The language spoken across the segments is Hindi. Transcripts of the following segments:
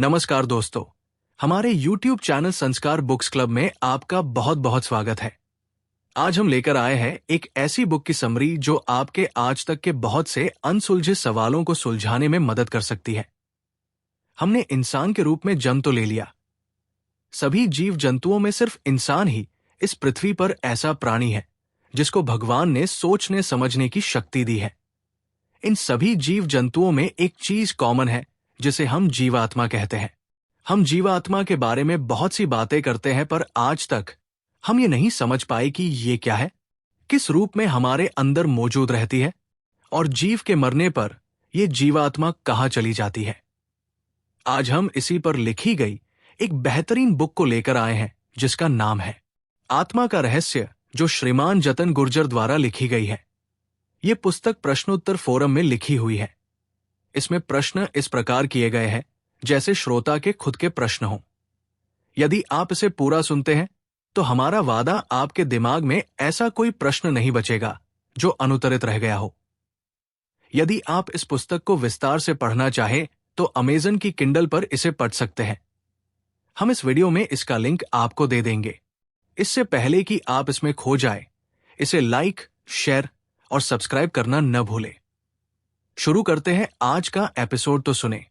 नमस्कार दोस्तों, हमारे YouTube चैनल संस्कार बुक्स क्लब में आपका बहुत बहुत स्वागत है। आज हम लेकर आए हैं एक ऐसी बुक की समरी जो आपके आज तक के बहुत से अनसुलझे सवालों को सुलझाने में मदद कर सकती है। हमने इंसान के रूप में जन्म तो ले लिया। सभी जीव जंतुओं में सिर्फ इंसान ही इस पृथ्वी पर ऐसा प्राणी है जिसको भगवान ने सोचने समझने की शक्ति दी है। इन सभी जीव जंतुओं में एक चीज कॉमन है जिसे हम जीवात्मा कहते हैं। हम जीवात्मा के बारे में बहुत सी बातें करते हैं, पर आज तक हम ये नहीं समझ पाए कि ये क्या है, किस रूप में हमारे अंदर मौजूद रहती है और जीव के मरने पर यह जीवात्मा कहाँ चली जाती है। आज हम इसी पर लिखी गई एक बेहतरीन बुक को लेकर आए हैं जिसका नाम है आत्मा का रहस्य, जो श्रीमान जतन गुर्जर द्वारा लिखी गई है। ये पुस्तक प्रश्नोत्तर फोरम में लिखी हुई है। इसमें प्रश्न इस प्रकार किए गए हैं जैसे श्रोता के खुद के प्रश्न हों। यदि आप इसे पूरा सुनते हैं तो हमारा वादा, आपके दिमाग में ऐसा कोई प्रश्न नहीं बचेगा जो अनुत्तरित रह गया हो। यदि आप इस पुस्तक को विस्तार से पढ़ना चाहें तो अमेजन की किंडल पर इसे पढ़ सकते हैं। हम इस वीडियो में इसका लिंक आपको दे देंगे। इससे पहले कि आप इसमें खो जाए, इसे लाइक, शेयर और सब्सक्राइब करना न भूलें। शुरू करते हैं आज का एपिसोड। तो सुने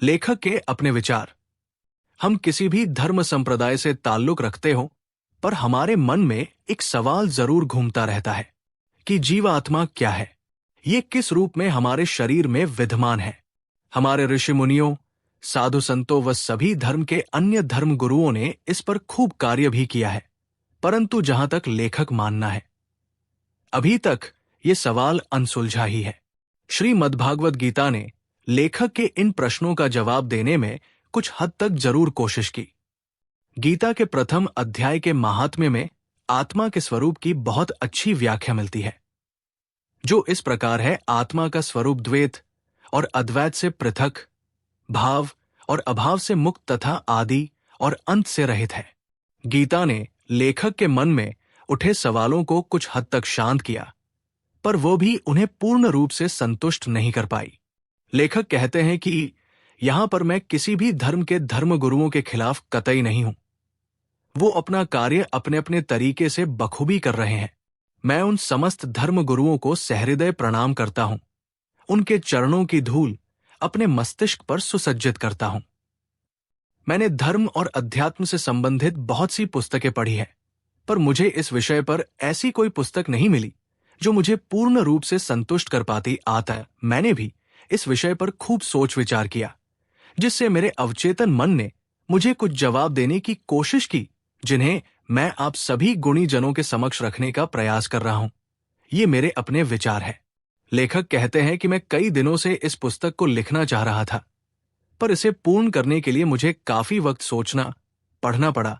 लेखक के अपने विचार। हम किसी भी धर्म संप्रदाय से ताल्लुक रखते हो, पर हमारे मन में एक सवाल जरूर घूमता रहता है कि जीवात्मा क्या है, ये किस रूप में हमारे शरीर में विद्यमान है। हमारे ऋषि मुनियों, साधु संतों व सभी धर्म के अन्य धर्म गुरुओं ने इस पर खूब कार्य भी किया है, परंतु जहां तक लेखक मानना है, अभी तक ये सवाल अनसुलझा ही है। श्रीमद्भागवत गीता ने लेखक के इन प्रश्नों का जवाब देने में कुछ हद तक जरूर कोशिश की। गीता के प्रथम अध्याय के महात्म्य में आत्मा के स्वरूप की बहुत अच्छी व्याख्या मिलती है, जो इस प्रकार है: आत्मा का स्वरूप द्वैत और अद्वैत से पृथक, भाव और अभाव से मुक्त तथा आदि और अंत से रहित है। गीता ने लेखक के मन में उठे सवालों को कुछ हद तक शांत किया, पर वो भी उन्हें पूर्ण रूप से संतुष्ट नहीं कर पाई। लेखक कहते हैं कि यहां पर मैं किसी भी धर्म के धर्म गुरुओं के खिलाफ कतई नहीं हूं। वो अपना कार्य अपने अपने तरीके से बखूबी कर रहे हैं। मैं उन समस्त धर्म गुरुओं को सहृदय प्रणाम करता हूं। उनके चरणों की धूल अपने मस्तिष्क पर सुसज्जित करता हूं। मैंने धर्म और अध्यात्म से संबंधित बहुत सी पुस्तकें पढ़ी है, पर मुझे इस विषय पर ऐसी कोई पुस्तक नहीं मिली जो मुझे पूर्ण रूप से संतुष्ट कर पाती। आता मैंने भी इस विषय पर खूब सोच विचार किया, जिससे मेरे अवचेतन मन ने मुझे कुछ जवाब देने की कोशिश की, जिन्हें मैं आप सभी गुणी जनों के समक्ष रखने का प्रयास कर रहा हूं। ये मेरे अपने विचार है। लेखक कहते हैं कि मैं कई दिनों से इस पुस्तक को लिखना चाह रहा था, पर इसे पूर्ण करने के लिए मुझे काफी वक्त सोचना, पढ़ना पड़ा।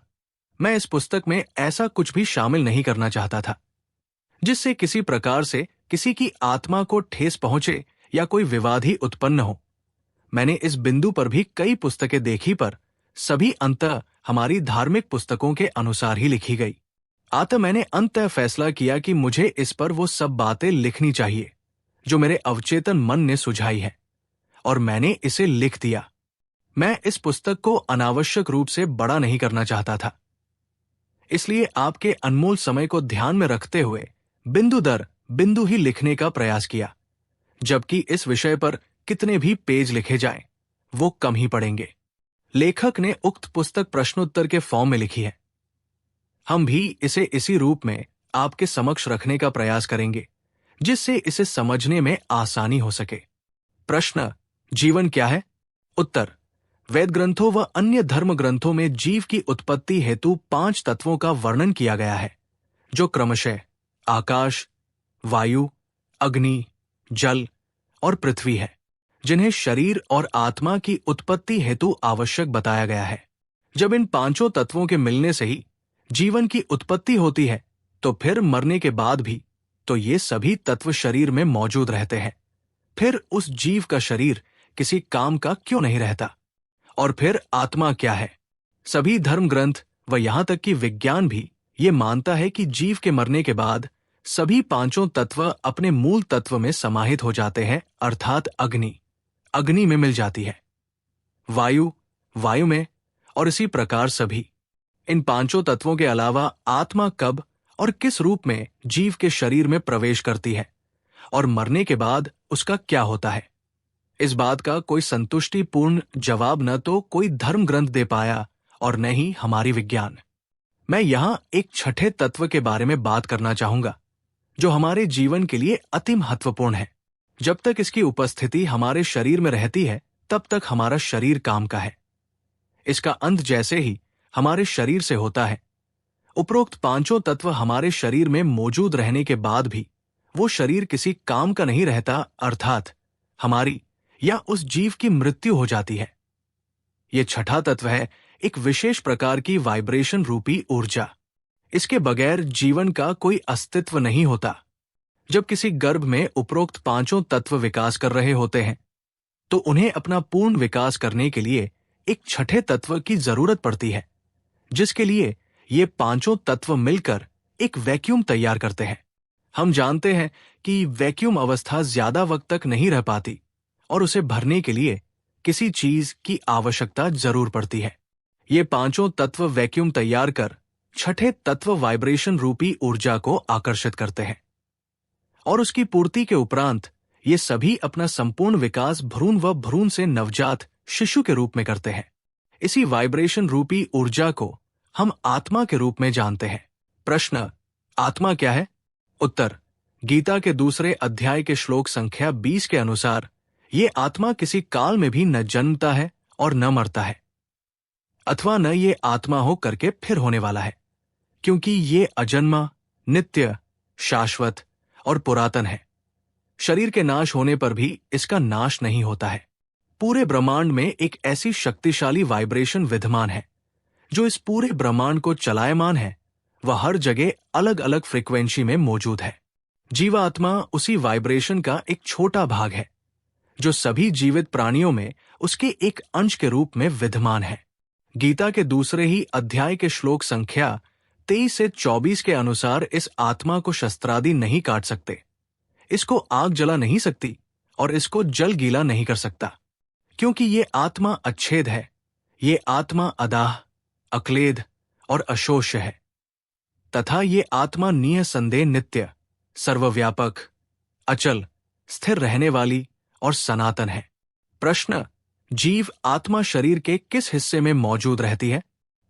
मैं इस पुस्तक में ऐसा कुछ भी शामिल नहीं करना चाहता था जिससे किसी प्रकार से किसी की आत्मा को ठेस पहुंचे या कोई विवाद ही उत्पन्न हो। मैंने इस बिंदु पर भी कई पुस्तकें देखी, पर सभी अंततः हमारी धार्मिक पुस्तकों के अनुसार ही लिखी गई। अतः मैंने अंततः फैसला किया कि मुझे इस पर वो सब बातें लिखनी चाहिए जो मेरे अवचेतन मन ने सुझाई है, और मैंने इसे लिख दिया। मैं इस पुस्तक को अनावश्यक रूप से बड़ा नहीं करना चाहता था, इसलिए आपके अनमोल समय को ध्यान में रखते हुए बिंदु दर बिंदु ही लिखने का प्रयास किया। जबकि इस विषय पर कितने भी पेज लिखे जाएं, वो कम ही पड़ेंगे। लेखक ने उक्त पुस्तक प्रश्नोत्तर के फॉर्म में लिखी है। हम भी इसे इसी रूप में आपके समक्ष रखने का प्रयास करेंगे, जिससे इसे समझने में आसानी हो सके। प्रश्न: जीवन क्या है? उत्तर: वेद ग्रंथों व अन्य धर्म ग्रंथों में जीव की उत्पत्ति हेतु 5 तत्वों का वर्णन किया गया है, जो क्रमशः आकाश, वायु, अग्नि, जल और पृथ्वी है, जिन्हें शरीर और आत्मा की उत्पत्ति हेतु आवश्यक बताया गया है। जब इन 5 तत्वों के मिलने से ही जीवन की उत्पत्ति होती है, तो फिर मरने के बाद भी तो ये सभी तत्व शरीर में मौजूद रहते हैं। फिर उस जीव का शरीर किसी काम का क्यों नहीं रहता? और फिर आत्मा क्या है? सभी धर्म ग्रंथ व यहां तक कि विज्ञान भी ये मानता है कि जीव के मरने के बाद सभी 5 तत्व अपने मूल तत्व में समाहित हो जाते हैं, अर्थात अग्नि में मिल जाती है। वायु वायु में, और इसी प्रकार सभी इन पांचों तत्वों के अलावा आत्मा कब और किस रूप में जीव के शरीर में प्रवेश करती है और मरने के बाद उसका क्या होता है, इस बात का कोई संतुष्टिपूर्ण जवाब न तो कोई धर्म ग्रंथ दे पाया और न ही हमारी विज्ञान। मैं यहां एक छठे तत्व के बारे में बात करना चाहूंगा जो हमारे जीवन के लिए अति महत्वपूर्ण है। जब तक इसकी उपस्थिति हमारे शरीर में रहती है तब तक हमारा शरीर काम का है। इसका अंत जैसे ही हमारे शरीर से होता है, उपरोक्त पांचों तत्व हमारे शरीर में मौजूद रहने के बाद भी वो शरीर किसी काम का नहीं रहता, अर्थात हमारी या उस जीव की मृत्यु हो जाती है। ये छठा तत्व है एक विशेष प्रकार की वाइब्रेशन रूपी ऊर्जा। इसके बगैर जीवन का कोई अस्तित्व नहीं होता। जब किसी गर्भ में उपरोक्त पांचों तत्व विकास कर रहे होते हैं तो उन्हें अपना पूर्ण विकास करने के लिए एक छठे तत्व की जरूरत पड़ती है, जिसके लिए ये पांचों तत्व मिलकर एक वैक्यूम तैयार करते हैं। हम जानते हैं कि वैक्यूम अवस्था ज्यादा वक्त तक नहीं रह पाती और उसे भरने के लिए किसी चीज की आवश्यकता जरूर पड़ती है। ये पांचों तत्व वैक्यूम तैयार कर छठे तत्व वाइब्रेशन रूपी ऊर्जा को आकर्षित करते हैं और उसकी पूर्ति के उपरांत ये सभी अपना संपूर्ण विकास भ्रूण व भ्रूण से नवजात शिशु के रूप में करते हैं। इसी वाइब्रेशन रूपी ऊर्जा को हम आत्मा के रूप में जानते हैं। प्रश्न, आत्मा क्या है? उत्तर, गीता के दूसरे अध्याय के श्लोक संख्या 20 के अनुसार ये आत्मा किसी काल में भी न जन्मता है और न मरता है, अथवा न ये आत्मा हो करके फिर होने वाला है, क्योंकि ये अजन्मा, नित्य, शाश्वत और पुरातन है। शरीर के नाश होने पर भी इसका नाश नहीं होता है। पूरे ब्रह्मांड में एक ऐसी शक्तिशाली वाइब्रेशन विद्यमान है जो इस पूरे ब्रह्मांड को चलायमान है। वह हर जगह अलग अलग फ्रीक्वेंसी में मौजूद है। जीवात्मा उसी वाइब्रेशन का एक छोटा भाग है जो सभी जीवित प्राणियों में उसके एक अंश के रूप में विद्यमान है। गीता के दूसरे ही अध्याय के श्लोक संख्या 23 से 24 के अनुसार इस आत्मा को शस्त्रादि नहीं काट सकते, इसको आग जला नहीं सकती और इसको जल गीला नहीं कर सकता, क्योंकि ये आत्मा अच्छेद है। ये आत्मा अदाह, अक्लेद और अशोष्य है तथा ये आत्मा निःसंदेह नित्य, सर्वव्यापक, अचल, स्थिर रहने वाली और सनातन है। प्रश्न, जीव आत्मा शरीर के किस हिस्से में मौजूद रहती है?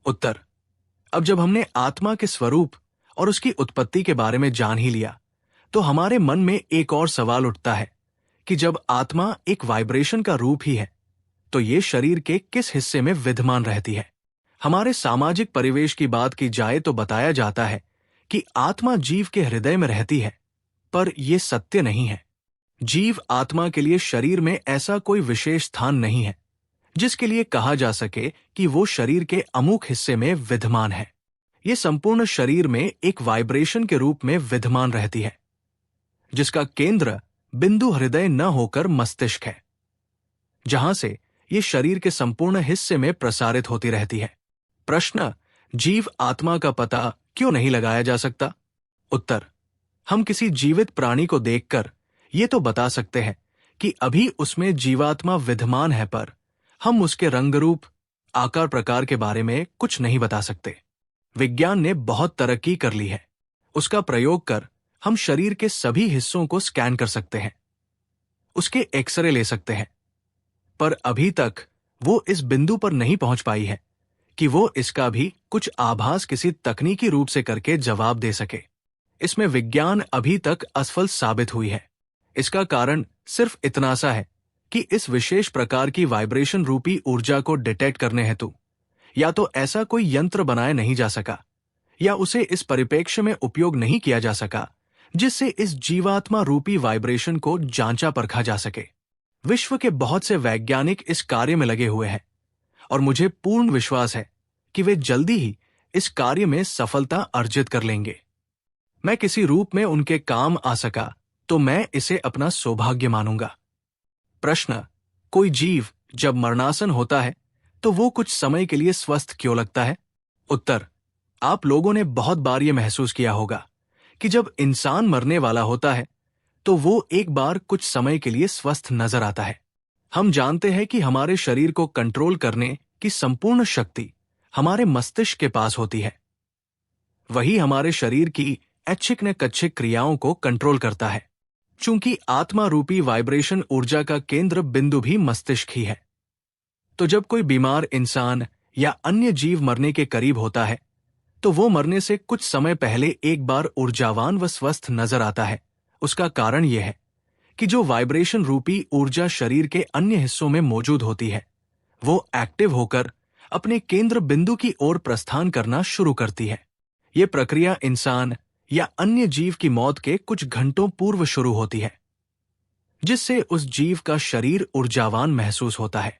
उत्तर, अब जब हमने आत्मा के स्वरूप और उसकी उत्पत्ति के बारे में जान ही लिया तो हमारे मन में एक और सवाल उठता है कि जब आत्मा एक वाइब्रेशन का रूप ही है तो ये शरीर के किस हिस्से में विद्यमान रहती है? हमारे सामाजिक परिवेश की बात की जाए तो बताया जाता है कि आत्मा जीव के हृदय में रहती है, पर यह सत्य नहीं है। जीव आत्मा के लिए शरीर में ऐसा कोई विशेष स्थान नहीं है जिसके लिए कहा जा सके कि वो शरीर के अमुक हिस्से में विद्यमान है। ये संपूर्ण शरीर में एक वाइब्रेशन के रूप में विद्यमान रहती है जिसका केंद्र बिंदु हृदय न होकर मस्तिष्क है, जहां से ये शरीर के संपूर्ण हिस्से में प्रसारित होती रहती है। प्रश्न, जीव आत्मा का पता क्यों नहीं लगाया जा सकता? उत्तर, हम किसी जीवित प्राणी को देखकर ये तो बता सकते हैं कि अभी उसमें जीवात्मा विद्यमान है, पर हम उसके रंग रूप, आकार प्रकार के बारे में कुछ नहीं बता सकते। विज्ञान ने बहुत तरक्की कर ली है। उसका प्रयोग कर हम शरीर के सभी हिस्सों को स्कैन कर सकते हैं, उसके एक्सरे ले सकते हैं, पर अभी तक वो इस बिंदु पर नहीं पहुंच पाई है कि वो इसका भी कुछ आभास किसी तकनीकी रूप से करके जवाब दे सके। इसमें विज्ञान अभी तक असफल साबित हुई है। इसका कारण सिर्फ इतना सा है कि इस विशेष प्रकार की वाइब्रेशन रूपी ऊर्जा को डिटेक्ट करने हेतु या तो ऐसा कोई यंत्र बनाया नहीं जा सका या उसे इस परिप्रेक्ष्य में उपयोग नहीं किया जा सका जिससे इस जीवात्मा रूपी वाइब्रेशन को जांचा परखा जा सके। विश्व के बहुत से वैज्ञानिक इस कार्य में लगे हुए हैं और मुझे पूर्ण विश्वास है कि वे जल्दी ही इस कार्य में सफलता अर्जित कर लेंगे। मैं किसी रूप में उनके काम आ सका तो मैं इसे अपना सौभाग्य मानूंगा। प्रश्न, कोई जीव जब मरणासन होता है तो वो कुछ समय के लिए स्वस्थ क्यों लगता है? उत्तर, आप लोगों ने बहुत बार ये महसूस किया होगा कि जब इंसान मरने वाला होता है तो वो एक बार कुछ समय के लिए स्वस्थ नजर आता है। हम जानते हैं कि हमारे शरीर को कंट्रोल करने कि संपूर्ण शक्ति हमारे मस्तिष्क के पास होती है। वही हमारे शरीर की ऐच्छिक न कच्छिक क्रियाओं को कंट्रोल करता है। चूंकि आत्मा रूपी वाइब्रेशन ऊर्जा का केंद्र बिंदु भी मस्तिष्क ही है, तो जब कोई बीमार इंसान या अन्य जीव मरने के करीब होता है तो वो मरने से कुछ समय पहले एक बार ऊर्जावान व स्वस्थ नजर आता है। उसका कारण यह है कि जो वाइब्रेशन रूपी ऊर्जा शरीर के अन्य हिस्सों में मौजूद होती है वो एक्टिव होकर अपने केंद्र बिंदु की ओर प्रस्थान करना शुरू करती है। ये प्रक्रिया इंसान या अन्य जीव की मौत के कुछ घंटों पूर्व शुरू होती है, जिससे उस जीव का शरीर ऊर्जावान महसूस होता है।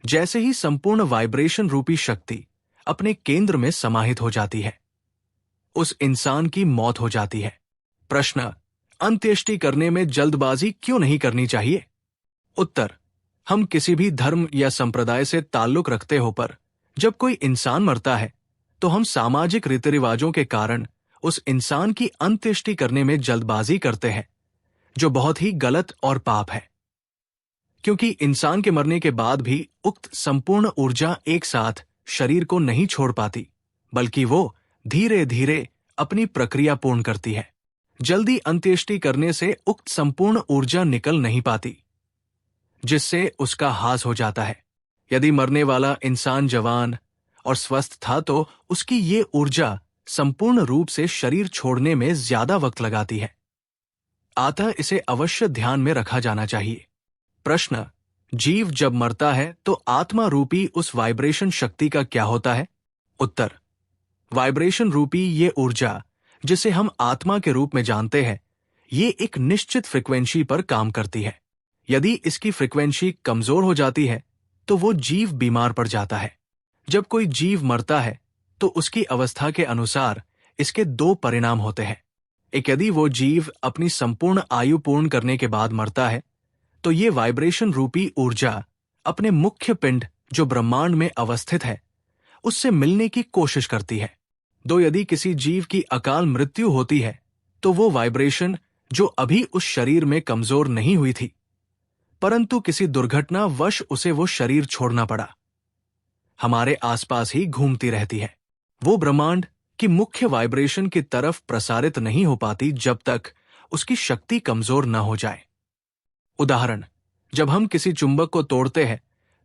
जैसे ही संपूर्ण वाइब्रेशन रूपी शक्ति अपने केंद्र में समाहित हो जाती है, उस इंसान की मौत हो जाती है। प्रश्न: अंत्येष्टि करने में जल्दबाजी क्यों नहीं करनी चाहिए? उत्तर: हम किसी भी धर्म या संप्रदाय से ताल्लुक रखते हो पर जब कोई इंसान मरता है तो हम सामाजिक रीति रिवाजों के कारण उस इंसान की अंत्येष्टि करने में जल्दबाजी करते हैं, जो बहुत ही गलत और पाप है। क्योंकि इंसान के मरने के बाद भी उक्त संपूर्ण ऊर्जा एक साथ शरीर को नहीं छोड़ पाती, बल्कि वो धीरे धीरे अपनी प्रक्रिया पूर्ण करती है। जल्दी अंत्येष्टि करने से उक्त संपूर्ण ऊर्जा निकल नहीं पाती, जिससे उसका हास हो जाता है। यदि मरने वाला इंसान जवान और स्वस्थ था तो उसकी ये ऊर्जा संपूर्ण रूप से शरीर छोड़ने में ज्यादा वक्त लगाती है। अतः इसे अवश्य ध्यान में रखा जाना चाहिए। प्रश्न: जीव जब मरता है तो आत्मा रूपी उस वाइब्रेशन शक्ति का क्या होता है? उत्तर: वाइब्रेशन रूपी ये ऊर्जा, जिसे हम आत्मा के रूप में जानते हैं, ये एक निश्चित फ्रिक्वेंसी पर काम करती है। यदि इसकी फ्रिक्वेंसी कमजोर हो जाती है तो वो जीव बीमार पड़ जाता है। जब कोई जीव मरता है तो उसकी अवस्था के अनुसार इसके दो परिणाम होते हैं। एक, यदि वो जीव अपनी संपूर्ण आयु पूर्ण करने के बाद मरता है तो ये वाइब्रेशन रूपी ऊर्जा अपने मुख्य पिंड जो ब्रह्मांड में अवस्थित है उससे मिलने की कोशिश करती है। दो, यदि किसी जीव की अकाल मृत्यु होती है तो वो वाइब्रेशन जो अभी उस शरीर में कमजोर नहीं हुई थी, परंतु किसी दुर्घटनावश उसे वो शरीर छोड़ना पड़ा, हमारे आसपास ही घूमती रहती है। वो ब्रह्मांड की मुख्य वाइब्रेशन की तरफ प्रसारित नहीं हो पाती जब तक उसकी शक्ति कमजोर न हो जाए। उदाहरण: जब हम किसी चुंबक को तोड़ते हैं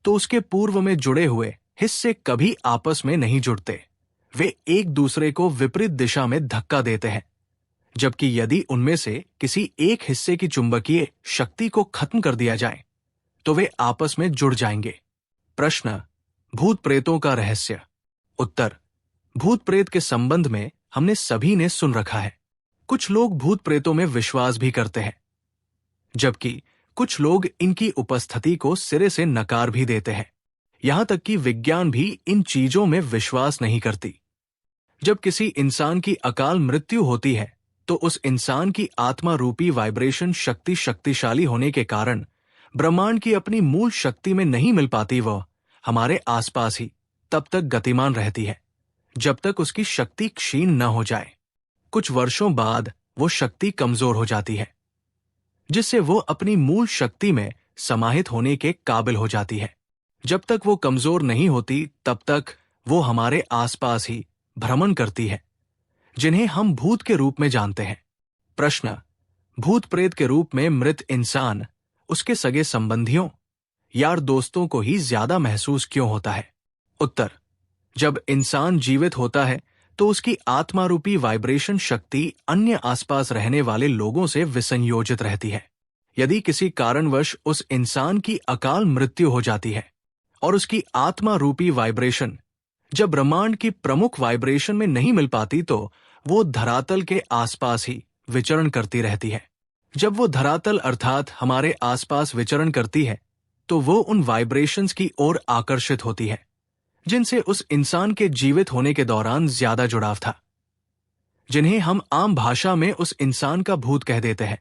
तो उसके पूर्व में जुड़े हुए हिस्से कभी आपस में नहीं जुड़ते, वे एक दूसरे को विपरीत दिशा में धक्का देते हैं। जबकि यदि उनमें से किसी एक हिस्से की चुंबकीय शक्ति को खत्म कर दिया जाए तो वे आपस में जुड़ जाएंगे। प्रश्न: भूत प्रेतों का रहस्य। उत्तर: भूत प्रेत के संबंध में हमने सभी ने सुन रखा है। कुछ लोग भूत प्रेतों में विश्वास भी करते हैं, जबकि कुछ लोग इनकी उपस्थिति को सिरे से नकार भी देते हैं। यहां तक कि विज्ञान भी इन चीजों में विश्वास नहीं करती। जब किसी इंसान की अकाल मृत्यु होती है तो उस इंसान की आत्मा रूपी वाइब्रेशन शक्ति शक्तिशाली होने के कारण ब्रह्मांड की अपनी मूल शक्ति में नहीं मिल पाती, वह हमारे आसपास ही तब तक गतिमान रहती है जब तक उसकी शक्ति क्षीण न हो जाए। कुछ वर्षों बाद वो शक्ति कमजोर हो जाती है, जिससे वो अपनी मूल शक्ति में समाहित होने के काबिल हो जाती है। जब तक वो कमजोर नहीं होती तब तक वो हमारे आसपास ही भ्रमण करती है, जिन्हें हम भूत के रूप में जानते हैं। प्रश्न: भूत प्रेत के रूप में मृत इंसान उसके सगे संबंधियों, यार दोस्तों को ही ज्यादा महसूस क्यों होता है? उत्तर: जब इंसान जीवित होता है तो उसकी आत्मा रूपी वाइब्रेशन शक्ति अन्य आसपास रहने वाले लोगों से विसंयोजित रहती है। यदि किसी कारणवश उस इंसान की अकाल मृत्यु हो जाती है और उसकी आत्मा रूपी वाइब्रेशन जब ब्रह्मांड की प्रमुख वाइब्रेशन में नहीं मिल पाती तो वो धरातल के आसपास ही विचरण करती रहती है। जब वो धरातल अर्थात हमारे आसपास विचरण करती है तो वो उन वाइब्रेशंस की ओर आकर्षित होती है जिनसे उस इंसान के जीवित होने के दौरान ज्यादा जुड़ाव था, जिन्हें हम आम भाषा में उस इंसान का भूत कह देते हैं।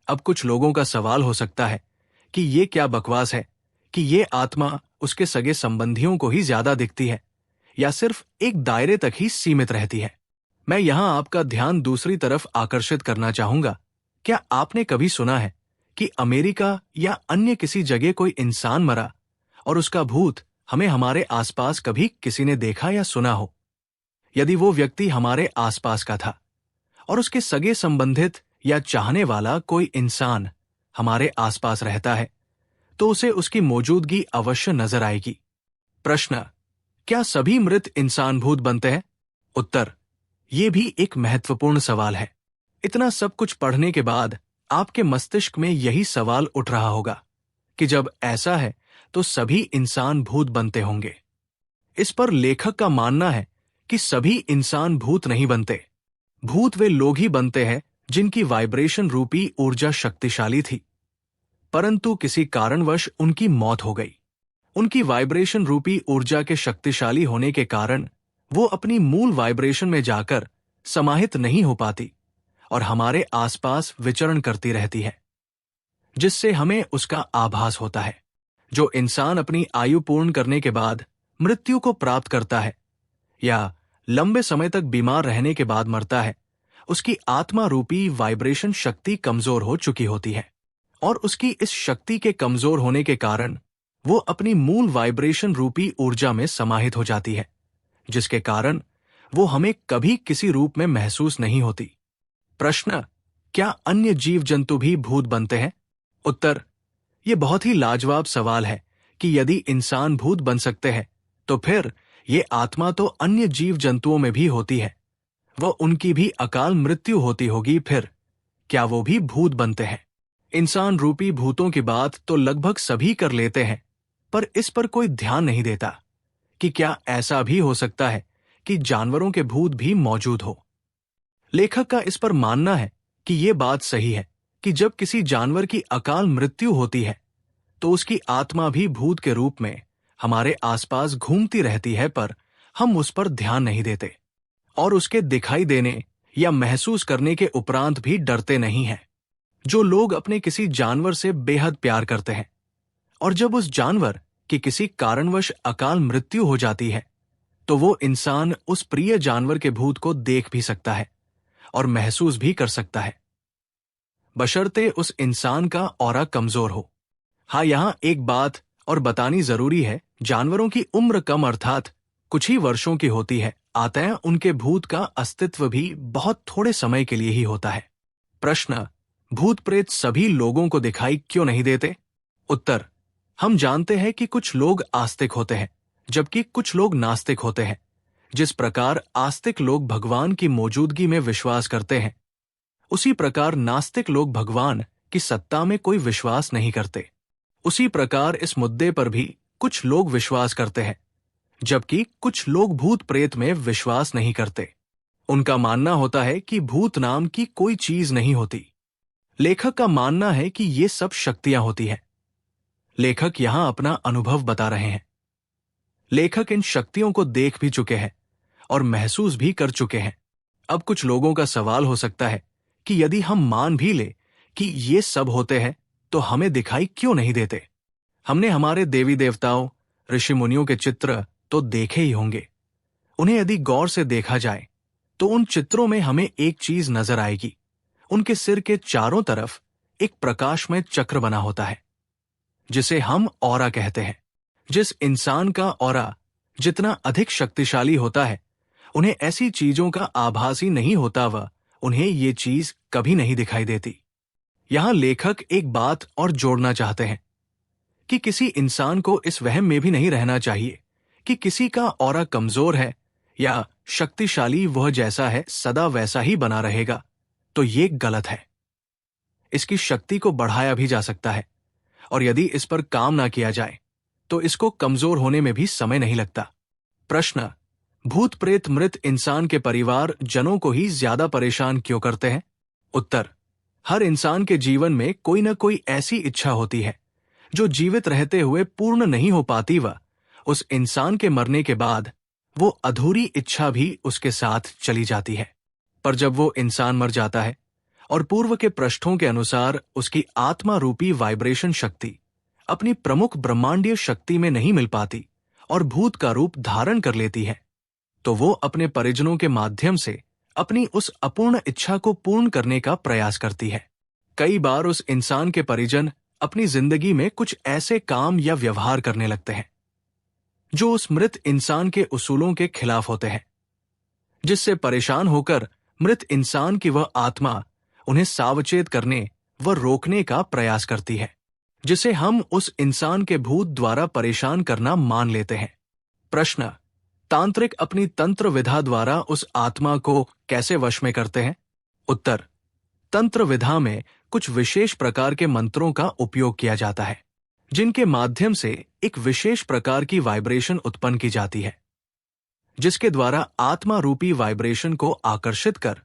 अब कुछ लोगों का सवाल हो सकता है कि ये क्या बकवास है कि ये आत्मा उसके सगे संबंधियों को ही ज्यादा दिखती है या सिर्फ एक दायरे तक ही सीमित रहती है। मैं यहां आपका ध्यान दूसरी तरफ आकर्षित करना चाहूंगा। क्या आपने कभी सुना है कि अमेरिका या अन्य किसी जगह कोई इंसान मरा और उसका भूत हमें हमारे आसपास कभी किसी ने देखा या सुना हो। यदि वो व्यक्ति हमारे आसपास का था और उसके सगे संबंधित या चाहने वाला कोई इंसान हमारे आसपास रहता है, तो उसे उसकी मौजूदगी अवश्य नजर आएगी। प्रश्न: क्या सभी मृत इंसान भूत बनते हैं? उत्तर: ये भी एक महत्वपूर्ण सवाल है। इतना सब कुछ पढ़ने के बाद आपके मस्तिष्क में यही सवाल उठ रहा होगा कि जब ऐसा है तो सभी इंसान भूत बनते होंगे। इस पर लेखक का मानना है कि सभी इंसान भूत नहीं बनते। भूत वे लोग ही बनते हैं जिनकी वाइब्रेशन रूपी ऊर्जा शक्तिशाली थी, परंतु किसी कारणवश उनकी मौत हो गई। उनकी वाइब्रेशन रूपी ऊर्जा के शक्तिशाली होने के कारण वो अपनी मूल वाइब्रेशन में जाकर समाहित नहीं हो पाती और हमारे आसपास विचरण करती रहती है, जिससे हमें उसका आभास होता है। जो इंसान अपनी आयु पूर्ण करने के बाद मृत्यु को प्राप्त करता है या लंबे समय तक बीमार रहने के बाद मरता है, उसकी आत्मा रूपी वाइब्रेशन शक्ति कमजोर हो चुकी होती है और उसकी इस शक्ति के कमजोर होने के कारण वो अपनी मूल वाइब्रेशन रूपी ऊर्जा में समाहित हो जाती है, जिसके कारण वो हमें कभी किसी रूप में महसूस नहीं होती। प्रश्न: क्या अन्य जीव जंतु भी भूत बनते हैं? उत्तर: ये बहुत ही लाजवाब सवाल है कि यदि इंसान भूत बन सकते हैं तो फिर ये आत्मा तो अन्य जीव जंतुओं में भी होती है, वह उनकी भी अकाल मृत्यु होती होगी, फिर क्या वो भी भूत बनते हैं? इंसान रूपी भूतों की बात तो लगभग सभी कर लेते हैं, पर इस पर कोई ध्यान नहीं देता कि क्या ऐसा भी हो सकता है कि जानवरों के भूत भी मौजूद हो। लेखक का इस पर मानना है कि ये बात सही है कि जब किसी जानवर की अकाल मृत्यु होती है तो उसकी आत्मा भी भूत के रूप में हमारे आसपास घूमती रहती है, पर हम उस पर ध्यान नहीं देते और उसके दिखाई देने या महसूस करने के उपरांत भी डरते नहीं हैं। जो लोग अपने किसी जानवर से बेहद प्यार करते हैं और जब उस जानवर की किसी कारणवश अकाल मृत्यु हो जाती है, तो वो इंसान उस प्रिय जानवर के भूत को देख भी सकता है और महसूस भी कर सकता है, बशर्ते उस इंसान का ऑरा कमजोर हो। हाँ, यहाँ एक बात और बतानी जरूरी है, जानवरों की उम्र कम अर्थात कुछ ही वर्षों की होती है, अतः उनके भूत का अस्तित्व भी बहुत थोड़े समय के लिए ही होता है। प्रश्न: भूत प्रेत सभी लोगों को दिखाई क्यों नहीं देते? उत्तर: हम जानते हैं कि कुछ लोग आस्तिक होते हैं जबकि कुछ लोग नास्तिक होते हैं। जिस प्रकार आस्तिक लोग भगवान की मौजूदगी में विश्वास करते हैं, उसी प्रकार नास्तिक लोग भगवान की सत्ता में कोई विश्वास नहीं करते। उसी प्रकार इस मुद्दे पर भी कुछ लोग विश्वास करते हैं जबकि कुछ लोग भूत प्रेत में विश्वास नहीं करते। उनका मानना होता है कि भूत नाम की कोई चीज नहीं होती। लेखक का मानना है कि ये सब शक्तियां होती हैं। लेखक यहां अपना अनुभव बता रहे हैं। लेखक इन शक्तियों को देख भी चुके हैं और महसूस भी कर चुके हैं। अब कुछ लोगों का सवाल हो सकता है कि यदि हम मान भी ले कि ये सब होते हैं तो हमें दिखाई क्यों नहीं देते? हमने हमारे देवी देवताओं, ऋषि मुनियों के चित्र तो देखे ही होंगे। उन्हें यदि गौर से देखा जाए तो उन चित्रों में हमें एक चीज नजर आएगी। उनके सिर के चारों तरफ एक प्रकाशमय चक्र बना होता है जिसे हम ऑरा कहते हैं। जिस इंसान का ऑरा जितना अधिक शक्तिशाली होता है, उन्हें ऐसी चीजों का आभास ही नहीं होता व उन्हें ये चीज कभी नहीं दिखाई देती। यहां लेखक एक बात और जोड़ना चाहते हैं कि किसी इंसान को इस वहम में भी नहीं रहना चाहिए कि किसी का ऑरा कमजोर है या शक्तिशाली, वह जैसा है सदा वैसा ही बना रहेगा, तो ये गलत है। इसकी शक्ति को बढ़ाया भी जा सकता है और यदि इस पर काम ना किया जाए तो इसको कमजोर होने में भी समय नहीं लगता। प्रश्न: भूत प्रेत मृत इंसान के परिवार जनों को ही ज्यादा परेशान क्यों करते हैं? उत्तर: हर इंसान के जीवन में कोई न कोई ऐसी इच्छा होती है जो जीवित रहते हुए पूर्ण नहीं हो पाती व उस इंसान के मरने के बाद वो अधूरी इच्छा भी उसके साथ चली जाती है। पर जब वो इंसान मर जाता है और पूर्व के पृष्ठों के अनुसार उसकी आत्मा रूपी वाइब्रेशन शक्ति अपनी प्रमुख ब्रह्मांडीय शक्ति में नहीं मिल पाती और भूत का रूप धारण कर लेती है, तो वो अपने परिजनों के माध्यम से अपनी उस अपूर्ण इच्छा को पूर्ण करने का प्रयास करती है। कई बार उस इंसान के परिजन अपनी जिंदगी में कुछ ऐसे काम या व्यवहार करने लगते हैं जो उस मृत इंसान के उसूलों के खिलाफ होते हैं, जिससे परेशान होकर मृत इंसान की वह आत्मा उन्हें सावचेत करने व रोकने का प्रयास करती है, जिसे हम उस इंसान के भूत द्वारा परेशान करना मान लेते हैं। प्रश्न: तांत्रिक अपनी तंत्र विधा द्वारा उस आत्मा को कैसे वश में करते हैं? उत्तर: तंत्र विधा में कुछ विशेष प्रकार के मंत्रों का उपयोग किया जाता है, जिनके माध्यम से एक विशेष प्रकार की वाइब्रेशन उत्पन्न की जाती है, जिसके द्वारा आत्मा रूपी वाइब्रेशन को आकर्षित कर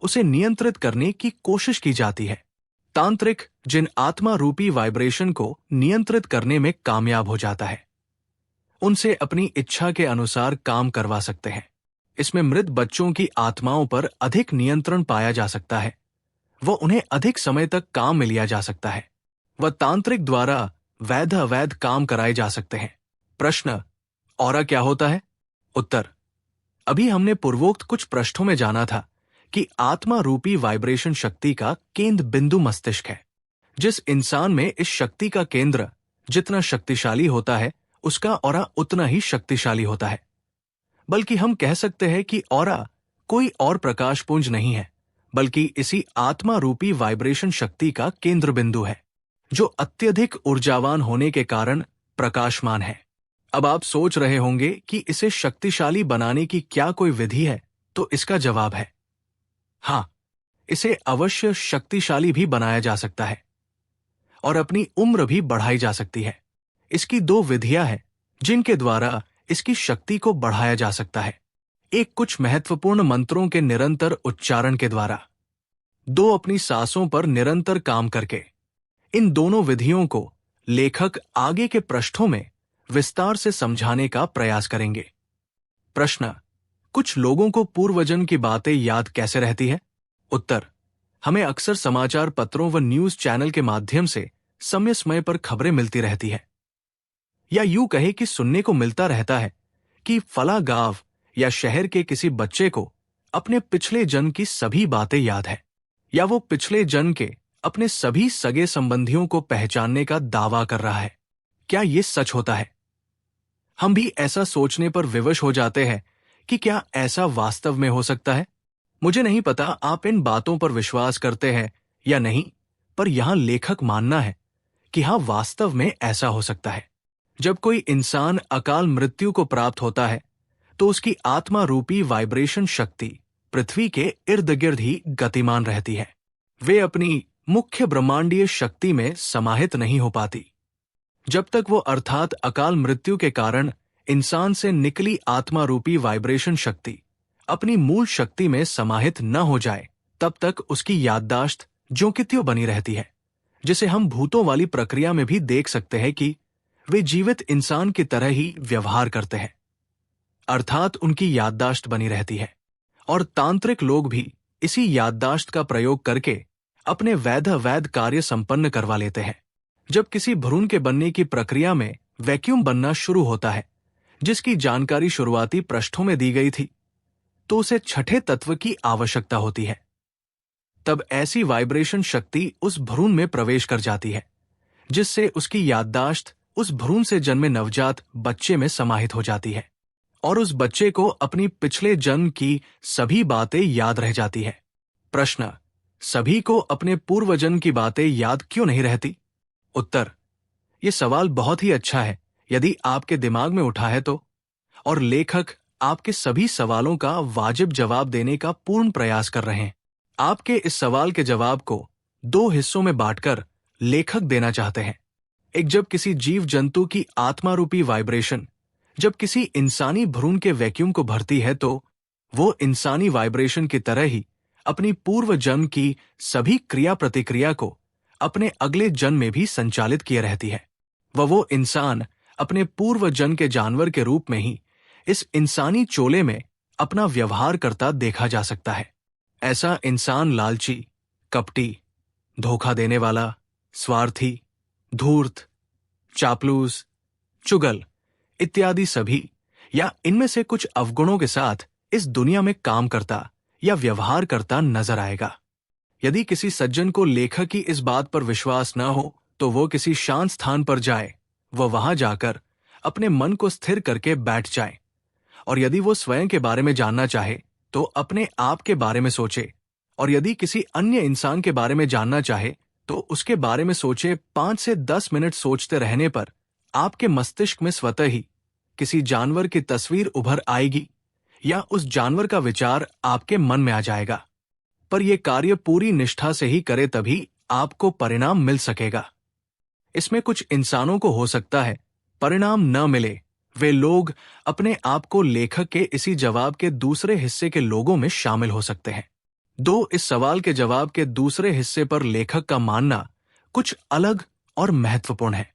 उसे नियंत्रित करने की कोशिश की जाती है। तांत्रिक जिन आत्मा रूपी वाइब्रेशन को नियंत्रित करने में कामयाब हो जाता है, उनसे अपनी इच्छा के अनुसार काम करवा सकते हैं। इसमें मृत बच्चों की आत्माओं पर अधिक नियंत्रण पाया जा सकता है, व उन्हें अधिक समय तक काम में लिया जा सकता है, व तांत्रिक द्वारा वैध अवैध काम कराए जा सकते हैं। प्रश्न: ऑरा क्या होता है? उत्तर: अभी हमने पूर्वोक्त कुछ पृष्ठों में जाना था कि आत्मा रूपी वाइब्रेशन शक्ति का केंद्र बिंदु मस्तिष्क है। जिस इंसान में इस शक्ति का केंद्र जितना शक्तिशाली होता है, उसका ऑरा उतना ही शक्तिशाली होता है। बल्कि हम कह सकते हैं कि ऑरा कोई और प्रकाशपुंज नहीं है, बल्कि इसी आत्मा रूपी वाइब्रेशन शक्ति का केंद्र बिंदु है, जो अत्यधिक ऊर्जावान होने के कारण प्रकाशमान है। अब आप सोच रहे होंगे कि इसे शक्तिशाली बनाने की क्या कोई विधि है? तो इसका जवाब है हाँ, इसे अवश्य शक्तिशाली भी बनाया जा सकता है और अपनी उम्र भी बढ़ाई जा सकती है। इसकी दो विधियां हैं जिनके द्वारा इसकी शक्ति को बढ़ाया जा सकता है। एक, कुछ महत्वपूर्ण मंत्रों के निरंतर उच्चारण के द्वारा। दो, अपनी सांसों पर निरंतर काम करके। इन दोनों विधियों को लेखक आगे के पृष्ठों में विस्तार से समझाने का प्रयास करेंगे। प्रश्न: कुछ लोगों को पूर्वजन्म की बातें याद कैसे रहती है? उत्तर: हमें अक्सर समाचार पत्रों व न्यूज चैनल के माध्यम से समय समय पर खबरें मिलती रहती है, या यूं कहे कि सुनने को मिलता रहता है कि फला गांव या शहर के किसी बच्चे को अपने पिछले जन्म की सभी बातें याद है, या वो पिछले जन्म के अपने सभी सगे संबंधियों को पहचानने का दावा कर रहा है। क्या ये सच होता है? हम भी ऐसा सोचने पर विवश हो जाते हैं कि क्या ऐसा वास्तव में हो सकता है? मुझे नहीं पता आप इन बातों पर विश्वास करते हैं या नहीं, पर यहां लेखक मानना है कि हाँ, वास्तव में ऐसा हो सकता है। जब कोई इंसान अकाल मृत्यु को प्राप्त होता है, तो उसकी आत्मा रूपी वाइब्रेशन शक्ति पृथ्वी के इर्द गिर्द ही गतिमान रहती है। वे अपनी मुख्य ब्रह्मांडीय शक्ति में समाहित नहीं हो पाती। जब तक वो अर्थात अकाल मृत्यु के कारण इंसान से निकली आत्मा रूपी वाइब्रेशन शक्ति अपनी मूल शक्ति में समाहित न हो जाए, तब तक उसकी याददाश्त ज्यों की त्यों बनी रहती है, जिसे हम भूतों वाली प्रक्रिया में भी देख सकते हैं कि वे जीवित इंसान की तरह ही व्यवहार करते हैं, अर्थात उनकी याददाश्त बनी रहती है। और तांत्रिक लोग भी इसी याददाश्त का प्रयोग करके अपने वैध अवैध कार्य संपन्न करवा लेते हैं। जब किसी भ्रूण के बनने की प्रक्रिया में वैक्यूम बनना शुरू होता है, जिसकी जानकारी शुरुआती पृष्ठों में दी गई थी, तो उसे छठे तत्व की आवश्यकता होती है। तब ऐसी वाइब्रेशन शक्ति उस भ्रूण में प्रवेश कर जाती है, जिससे उसकी याददाश्त उस भ्रूण से जन्मे नवजात बच्चे में समाहित हो जाती है, और उस बच्चे को अपनी पिछले जन्म की सभी बातें याद रह जाती है। प्रश्न: सभी को अपने पूर्व जन्म की बातें याद क्यों नहीं रहती? उत्तर: ये सवाल बहुत ही अच्छा है यदि आपके दिमाग में उठा है तो, और लेखक आपके सभी सवालों का वाजिब जवाब देने का पूर्ण प्रयास कर रहे हैं। आपके इस सवाल के जवाब को दो हिस्सों में बांटकर लेखक देना चाहते हैं। एक, जब किसी जीव जंतु की आत्मा रूपी वाइब्रेशन जब किसी इंसानी भ्रूण के वैक्यूम को भरती है, तो वो इंसानी वाइब्रेशन की तरह ही अपनी पूर्व जन्म की सभी क्रिया प्रतिक्रिया को अपने अगले जन्म में भी संचालित किए रहती है। वो इंसान अपने पूर्व जन्म के जानवर के रूप में ही इस इंसानी चोले में अपना व्यवहार करता देखा जा सकता है। ऐसा इंसान लालची, कपटी, धोखा देने वाला, स्वार्थी, धूर्त, चापलूस, चुगल इत्यादि सभी या इनमें से कुछ अवगुणों के साथ इस दुनिया में काम करता या व्यवहार करता नजर आएगा। यदि किसी सज्जन को लेखक की इस बात पर विश्वास न हो, तो वो किसी शांत स्थान पर जाए, वह वहां जाकर अपने मन को स्थिर करके बैठ जाए, और यदि वो स्वयं के बारे में जानना चाहे तो अपने आप के बारे में सोचे, और यदि किसी अन्य इंसान के बारे में जानना चाहे तो उसके बारे में सोचे। 5 से 10 मिनट सोचते रहने पर आपके मस्तिष्क में स्वतः ही किसी जानवर की तस्वीर उभर आएगी या उस जानवर का विचार आपके मन में आ जाएगा। पर यह कार्य पूरी निष्ठा से ही करे तभी आपको परिणाम मिल सकेगा। इसमें कुछ इंसानों को हो सकता है परिणाम न मिले। वे लोग अपने आप को लेखक के इसी जवाब के दूसरे हिस्से के लोगों में शामिल हो सकते हैं। इस सवाल के जवाब के दूसरे हिस्से पर लेखक का मानना कुछ अलग और महत्वपूर्ण है।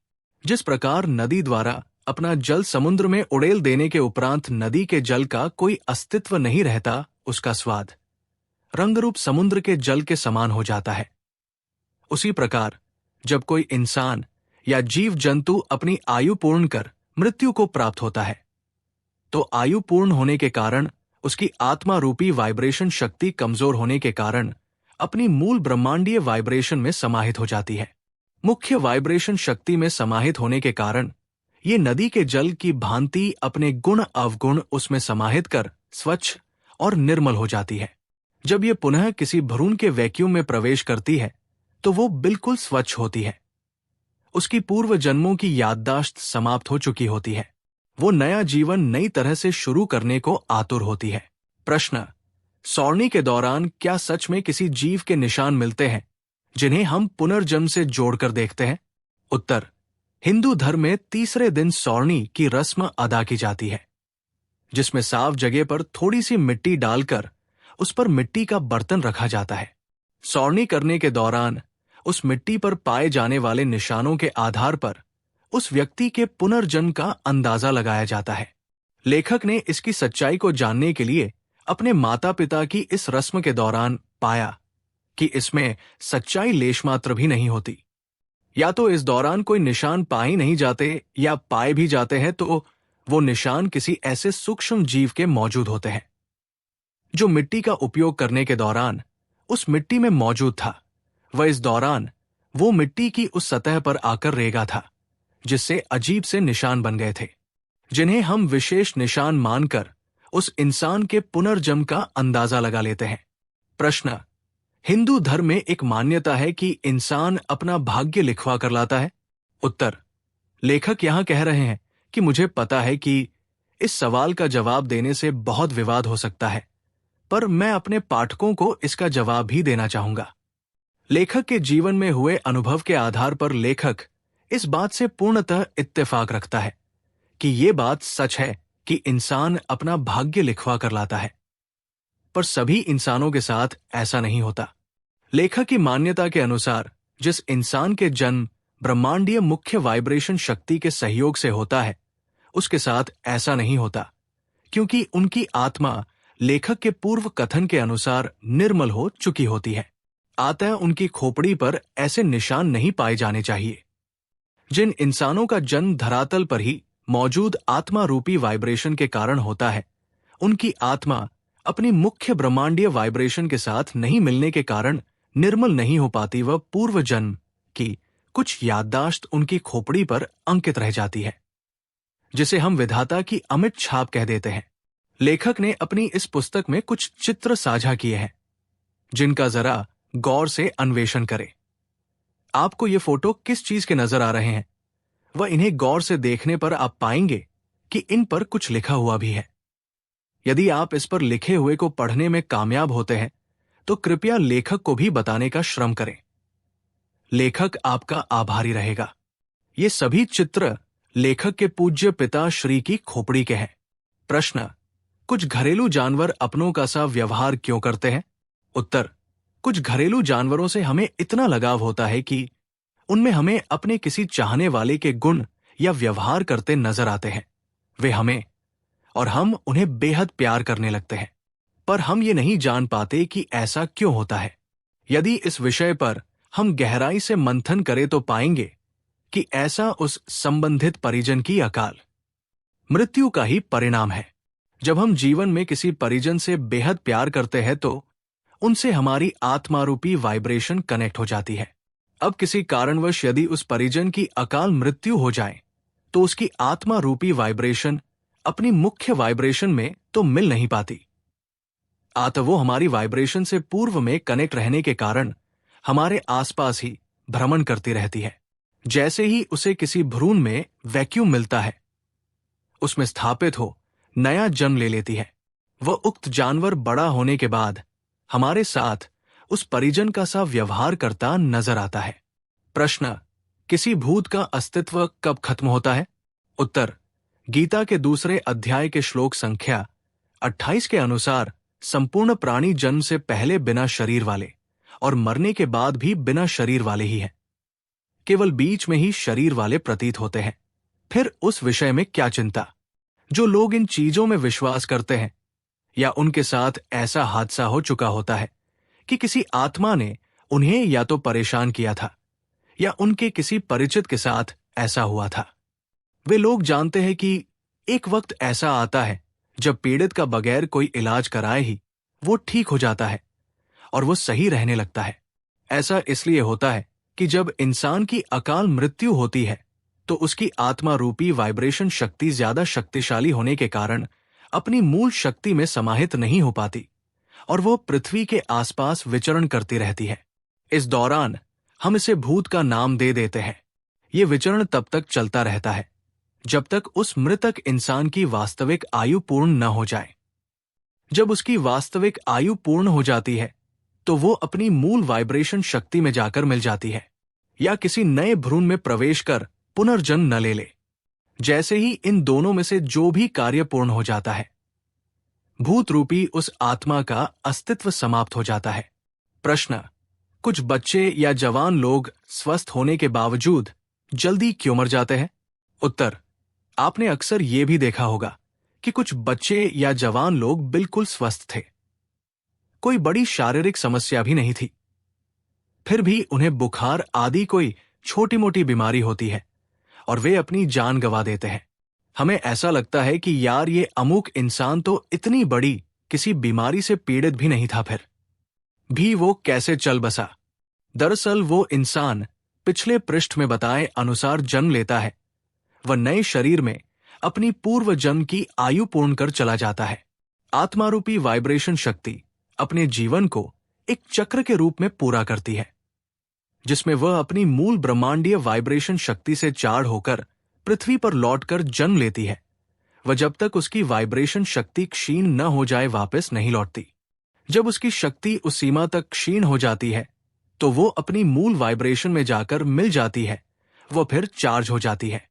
जिस प्रकार नदी द्वारा अपना जल समुद्र में उड़ेल देने के उपरांत नदी के जल का कोई अस्तित्व नहीं रहता, उसका स्वाद रंगरूप समुद्र के जल के समान हो जाता है। उसी प्रकार जब कोई इंसान या जीव जंतु अपनी आयु पूर्ण कर मृत्यु को प्राप्त होता है, तो आयु पूर्ण होने के कारण उसकी आत्मा रूपी वाइब्रेशन शक्ति कमजोर होने के कारण अपनी मूल ब्रह्मांडीय वाइब्रेशन में समाहित हो जाती है। मुख्य वाइब्रेशन शक्ति में समाहित होने के कारण ये नदी के जल की भांति अपने गुण अवगुण उसमें समाहित कर स्वच्छ और निर्मल हो जाती है। जब ये पुनः किसी भ्रूण के वैक्यूम में प्रवेश करती है तो वो बिल्कुल स्वच्छ होती है। उसकी पूर्व जन्मों की याददाश्त समाप्त हो चुकी होती है। वो नया जीवन नई तरह से शुरू करने को आतुर होती है। प्रश्न: सौरनी के दौरान क्या सच में किसी जीव के निशान मिलते हैं जिन्हें हम पुनर्जन्म से जोड़कर देखते हैं? उत्तर: हिंदू धर्म में तीसरे दिन सौरनी की रस्म अदा की जाती है, जिसमें साफ जगह पर थोड़ी सी मिट्टी डालकर उस पर मिट्टी का बर्तन रखा जाता है। सौरनी करने के दौरान उस मिट्टी पर पाए जाने वाले निशानों के आधार पर उस व्यक्ति के पुनर्जन्म का अंदाजा लगाया जाता है। लेखक ने इसकी सच्चाई को जानने के लिए अपने माता पिता की इस रस्म के दौरान पाया कि इसमें सच्चाई लेशमात्र भी नहीं होती। या तो इस दौरान कोई निशान पाए नहीं जाते, या पाए भी जाते हैं तो वो निशान किसी ऐसे सूक्ष्म जीव के मौजूद होते हैं जो मिट्टी का उपयोग करने के दौरान उस मिट्टी में मौजूद था। वह इस दौरान वो मिट्टी की उस सतह पर आकर रेगा था, जिससे अजीब से निशान बन गए थे, जिन्हें हम विशेष निशान मानकर उस इंसान के पुनर्जन्म का अंदाजा लगा लेते हैं। प्रश्न: हिंदू धर्म में एक मान्यता है कि इंसान अपना भाग्य लिखवा कर लाता है। उत्तर: लेखक यहां कह रहे हैं कि मुझे पता है कि इस सवाल का जवाब देने से बहुत विवाद हो सकता है, पर मैं अपने पाठकों को इसका जवाब भी देना चाहूंगा। लेखक के जीवन में हुए अनुभव के आधार पर लेखक इस बात से पूर्णतः इत्तेफाक रखता है कि ये बात सच है कि इंसान अपना भाग्य लिखवा कर लाता है, पर सभी इंसानों के साथ ऐसा नहीं होता। लेखक की मान्यता के अनुसार जिस इंसान के जन्म ब्रह्मांडीय मुख्य वाइब्रेशन शक्ति के सहयोग से होता है, उसके साथ ऐसा नहीं होता, क्योंकि उनकी आत्मा लेखक के पूर्व कथन के अनुसार निर्मल हो चुकी होती है। अतः उनकी खोपड़ी पर ऐसे निशान नहीं पाए जाने चाहिए। जिन इंसानों का जन्म धरातल पर ही मौजूद आत्मा रूपी वाइब्रेशन के कारण होता है, उनकी आत्मा अपनी मुख्य ब्रह्मांडीय वाइब्रेशन के साथ नहीं मिलने के कारण निर्मल नहीं हो पाती व पूर्व जन्म की कुछ याददाश्त उनकी खोपड़ी पर अंकित रह जाती है, जिसे हम विधाता की अमिट छाप कह देते हैं। लेखक ने अपनी इस पुस्तक में कुछ चित्र साझा किए हैं, जिनका जरा गौर से अन्वेषण करें। आपको ये फोटो किस चीज के नजर आ रहे हैं? वह इन्हें गौर से देखने पर आप पाएंगे कि इन पर कुछ लिखा हुआ भी है। यदि आप इस पर लिखे हुए को पढ़ने में कामयाब होते हैं तो कृपया लेखक को भी बताने का श्रम करें। लेखक आपका आभारी रहेगा। ये सभी चित्र लेखक के पूज्य पिता श्री की खोपड़ी के हैं। प्रश्न: कुछ घरेलू जानवर अपनों का सा व्यवहार क्यों करते हैं? उत्तर: कुछ घरेलू जानवरों से हमें इतना लगाव होता है कि उनमें हमें अपने किसी चाहने वाले के गुण या व्यवहार करते नजर आते हैं। वे हमें और हम उन्हें बेहद प्यार करने लगते हैं, पर हम ये नहीं जान पाते कि ऐसा क्यों होता है। यदि इस विषय पर हम गहराई से मंथन करें तो पाएंगे कि ऐसा उस संबंधित परिजन की अकाल मृत्यु का ही परिणाम है। जब हम जीवन में किसी परिजन से बेहद प्यार करते हैं तो उनसे हमारी आत्मारूपी वाइब्रेशन कनेक्ट हो जाती है। अब किसी कारणवश यदि उस परिजन की अकाल मृत्यु हो जाए तो उसकी आत्मा रूपी वाइब्रेशन अपनी मुख्य वाइब्रेशन में तो मिल नहीं पाती। अतः वो हमारी वाइब्रेशन से पूर्व में कनेक्ट रहने के कारण हमारे आसपास ही भ्रमण करती रहती है। जैसे ही उसे किसी भ्रूण में वैक्यूम मिलता है, उसमें स्थापित हो नया जन्म ले लेती है। वह उक्त जानवर बड़ा होने के बाद हमारे साथ उस परिजन का सा व्यवहार करता नजर आता है। प्रश्न, किसी भूत का अस्तित्व कब खत्म होता है? उत्तर, गीता के दूसरे अध्याय के श्लोक संख्या 28 के अनुसार संपूर्ण प्राणी जन्म से पहले बिना शरीर वाले और मरने के बाद भी बिना शरीर वाले ही हैं। केवल बीच में ही शरीर वाले प्रतीत होते हैं। फिर उस विषय में क्या चिंता? जो लोग इन चीजों में विश्वास करते हैं या उनके साथ ऐसा हादसा हो चुका होता है कि किसी आत्मा ने उन्हें या तो परेशान किया था या उनके किसी परिचित के साथ ऐसा हुआ था, वे लोग जानते हैं कि एक वक्त ऐसा आता है जब पीड़ित का बगैर कोई इलाज कराए ही वो ठीक हो जाता है और वो सही रहने लगता है। ऐसा इसलिए होता है कि जब इंसान की अकाल मृत्यु होती है तो उसकी आत्मा रूपी वाइब्रेशन शक्ति ज्यादा शक्तिशाली होने के कारण अपनी मूल शक्ति में समाहित नहीं हो पाती और वो पृथ्वी के आसपास विचरण करती रहती है। इस दौरान हम इसे भूत का नाम दे देते हैं। ये विचरण तब तक चलता रहता है जब तक उस मृतक इंसान की वास्तविक आयु पूर्ण न हो जाए। जब उसकी वास्तविक आयु पूर्ण हो जाती है तो वो अपनी मूल वाइब्रेशन शक्ति में जाकर मिल जाती है या किसी नए भ्रूण में प्रवेश कर पुनर्जन्म न ले ले। जैसे ही इन दोनों में से जो भी कार्य पूर्ण हो जाता है, भूत रूपी उस आत्मा का अस्तित्व समाप्त हो जाता है। प्रश्न, कुछ बच्चे या जवान लोग स्वस्थ होने के बावजूद जल्दी क्यों मर जाते हैं? उत्तर, आपने अक्सर ये भी देखा होगा कि कुछ बच्चे या जवान लोग बिल्कुल स्वस्थ थे, कोई बड़ी शारीरिक समस्या भी नहीं थी, फिर भी उन्हें बुखार आदि कोई छोटी मोटी बीमारी होती है और वे अपनी जान गंवा देते हैं। हमें ऐसा लगता है कि यार ये अमुक इंसान तो इतनी बड़ी किसी बीमारी से पीड़ित भी नहीं था, फिर भी वो कैसे चल बसा। दरअसल वो इंसान पिछले पृष्ठ में बताए अनुसार जन्म लेता है, वह नए शरीर में अपनी पूर्व जन्म की आयु पूर्ण कर चला जाता है। आत्मारूपी वाइब्रेशन शक्ति अपने जीवन को एक चक्र के रूप में पूरा करती है, जिसमें वह अपनी मूल ब्रह्मांडीय वाइब्रेशन शक्ति से चार्ज होकर पृथ्वी पर लौटकर जन्म लेती है। वह जब तक उसकी वाइब्रेशन शक्ति क्षीण न हो जाए वापस नहीं लौटती। जब उसकी शक्ति उस सीमा तक क्षीण हो जाती है तो वो अपनी मूल वाइब्रेशन में जाकर मिल जाती है, वह फिर चार्ज हो जाती है।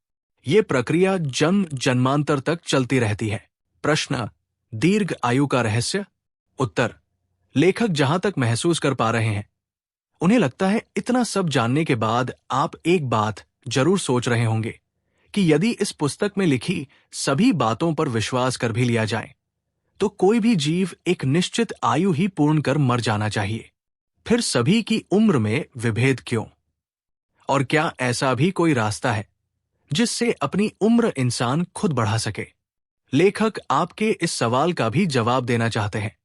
ये प्रक्रिया जन्म जन्मांतर तक चलती रहती है। प्रश्न, दीर्घ आयु का रहस्य? उत्तर, लेखक जहां तक महसूस कर पा रहे हैं, उन्हें लगता है इतना सब जानने के बाद आप एक बात जरूर सोच रहे होंगे कि यदि इस पुस्तक में लिखी सभी बातों पर विश्वास कर भी लिया जाए तो कोई भी जीव एक निश्चित आयु ही पूर्ण कर मर जाना चाहिए। फिर सभी की उम्र में विभेद क्यों? और क्या ऐसा भी कोई रास्ता है जिससे अपनी उम्र इंसान खुद बढ़ा सके? लेखक आपके इस सवाल का भी जवाब देना चाहते हैं।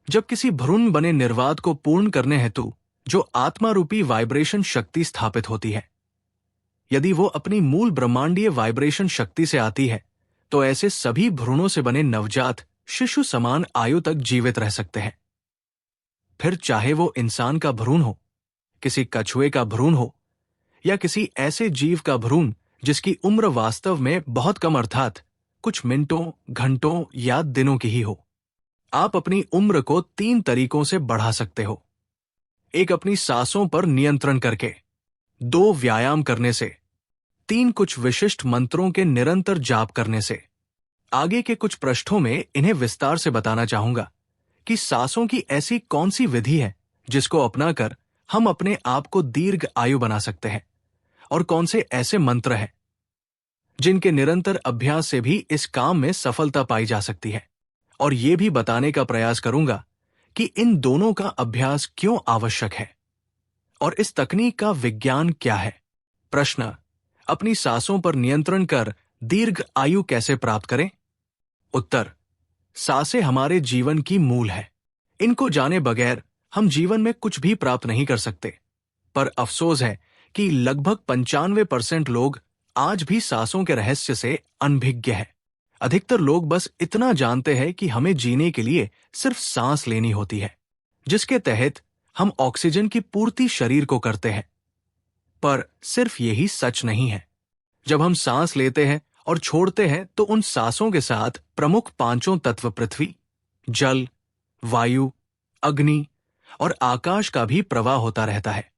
जब किसी भ्रूण बने निर्वात को पूर्ण करने हेतु जो आत्मा रूपी वाइब्रेशन शक्ति स्थापित होती है, यदि वो अपनी मूल ब्रह्मांडीय वाइब्रेशन शक्ति से आती है तो ऐसे सभी भ्रूणों से बने नवजात शिशु समान आयु तक जीवित रह सकते हैं। फिर चाहे वो इंसान का भ्रूण हो, किसी कछुए का भ्रूण हो या किसी ऐसे जीव का भ्रूण जिसकी उम्र वास्तव में बहुत कम अर्थात कुछ मिनटों, घंटों या दिनों की ही हो। आप अपनी उम्र को 3 तरीकों से बढ़ा सकते हो। एक, अपनी सांसों पर नियंत्रण करके। 2, व्यायाम करने से। 3, कुछ विशिष्ट मंत्रों के निरंतर जाप करने से। आगे के कुछ पृष्ठों में इन्हें विस्तार से बताना चाहूंगा कि सांसों की ऐसी कौन सी विधि है जिसको अपनाकर हम अपने आप को दीर्घ आयु बना सकते हैं और कौन से ऐसे मंत्र हैं जिनके निरंतर अभ्यास से भी इस काम में सफलता पाई जा सकती है। और ये भी बताने का प्रयास करूंगा कि इन दोनों का अभ्यास क्यों आवश्यक है और इस तकनीक का विज्ञान क्या है। प्रश्न, अपनी सांसों पर नियंत्रण कर दीर्घ आयु कैसे प्राप्त करें? उत्तर, सांसें हमारे जीवन की मूल है। इनको जाने बगैर हम जीवन में कुछ भी प्राप्त नहीं कर सकते। पर अफसोस है कि लगभग 95% लोग आज भी सांसों के रहस्य से अनभिज्ञ है। अधिकतर लोग बस इतना जानते हैं कि हमें जीने के लिए सिर्फ सांस लेनी होती है, जिसके तहत हम ऑक्सीजन की पूर्ति शरीर को करते हैं। पर सिर्फ यही सच नहीं है। जब हम सांस लेते हैं और छोड़ते हैं तो उन सांसों के साथ प्रमुख पांचों तत्व पृथ्वी, जल, वायु, अग्नि और आकाश का भी प्रवाह होता रहता है।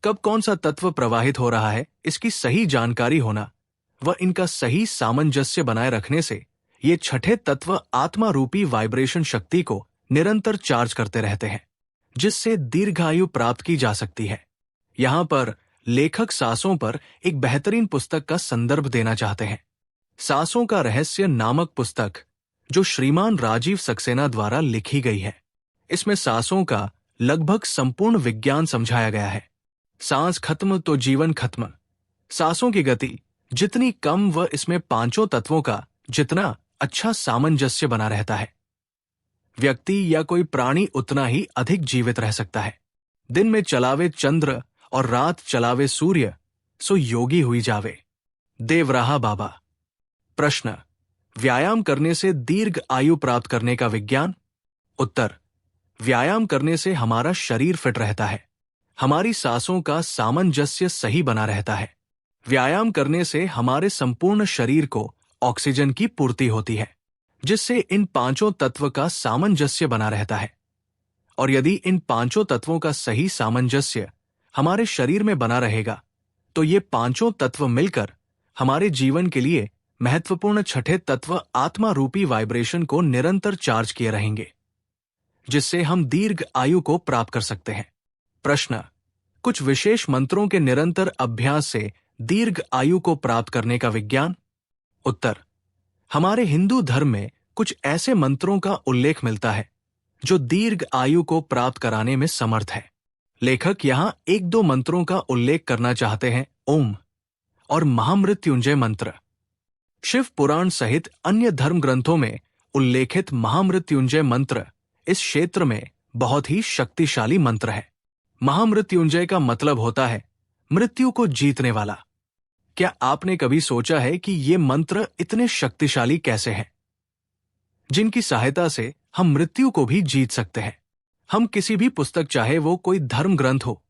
कब कौन सा तत्व प्रवाहित हो रहा है, इसकी सही जानकारी होना व इनका सही सामंजस्य बनाए रखने से ये छठे तत्व आत्मा रूपी वाइब्रेशन शक्ति को निरंतर चार्ज करते रहते हैं, जिससे दीर्घायु प्राप्त की जा सकती है। यहाँ पर लेखक सांसों पर एक बेहतरीन पुस्तक का संदर्भ देना चाहते हैं। सांसों का रहस्य नामक पुस्तक, जो श्रीमान राजीव सक्सेना द्वारा लिखी गई है। इसमें सांसों का लगभग संपूर्ण विज्ञान समझाया गया है। सांस खत्म तो जीवन खत्म। सांसों की गति जितनी कम व इसमें पांचों तत्वों का जितना अच्छा सामंजस्य बना रहता है, व्यक्ति या कोई प्राणी उतना ही अधिक जीवित रह सकता है। दिन में चलावे चंद्र और रात चलावे सूर्य, सो योगी हुई जावे। देवराहा बाबा। प्रश्न: व्यायाम करने से दीर्घ आयु प्राप्त करने का विज्ञान। उत्तर: व्यायाम करने से हमारा शरीर फिट रहता है, हमारी सांसों का सामंजस्य सही बना रहता है। व्यायाम करने से हमारे संपूर्ण शरीर को ऑक्सीजन की पूर्ति होती है, जिससे इन पांचों तत्व का सामंजस्य बना रहता है। और यदि इन पांचों तत्वों का सही सामंजस्य हमारे शरीर में बना रहेगा, तो ये पांचों तत्व मिलकर हमारे जीवन के लिए महत्वपूर्ण छठे तत्व आत्मा रूपी वाइब्रेशन को निरंतर चार्ज किए रहेंगे, जिससे हम दीर्घ आयु को प्राप्त कर सकते हैं। प्रश्न: कुछ विशेष मंत्रों के निरंतर अभ्यास से दीर्घ आयु को प्राप्त करने का विज्ञान। उत्तर: हमारे हिंदू धर्म में कुछ ऐसे मंत्रों का उल्लेख मिलता है जो दीर्घ आयु को प्राप्त कराने में समर्थ है। लेखक यहाँ एक दो मंत्रों का उल्लेख करना चाहते हैं: ओम और महामृत्युंजय मंत्र। शिव पुराण सहित अन्य धर्म ग्रंथों में उल्लेखित महामृत्युंजय मंत्र इस क्षेत्र में बहुत ही शक्तिशाली मंत्र है। महामृत्युंजय का मतलब होता है मृत्यु को जीतने वाला। क्या आपने कभी सोचा है कि ये मंत्र इतने शक्तिशाली कैसे हैं, जिनकी सहायता से हम मृत्यु को भी जीत सकते हैं? हम किसी भी पुस्तक, चाहे वो कोई धर्म ग्रंथ हो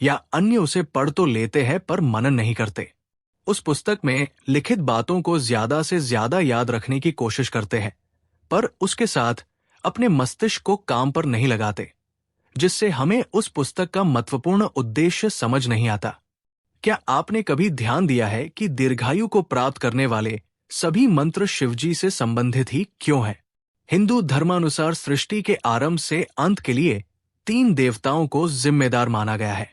या अन्य, उसे पढ़ तो लेते हैं पर मनन नहीं करते। उस पुस्तक में लिखित बातों को ज्यादा से ज्यादा याद रखने की कोशिश करते हैं, पर उसके साथ अपने मस्तिष्क को काम पर नहीं लगाते, जिससे हमें उस पुस्तक का महत्वपूर्ण उद्देश्य समझ नहीं आता। क्या आपने कभी ध्यान दिया है कि दीर्घायु को प्राप्त करने वाले सभी मंत्र शिवजी से संबंधित ही क्यों हैं? हिंदू धर्मानुसार सृष्टि के आरंभ से अंत के लिए 3 देवताओं को जिम्मेदार माना गया है,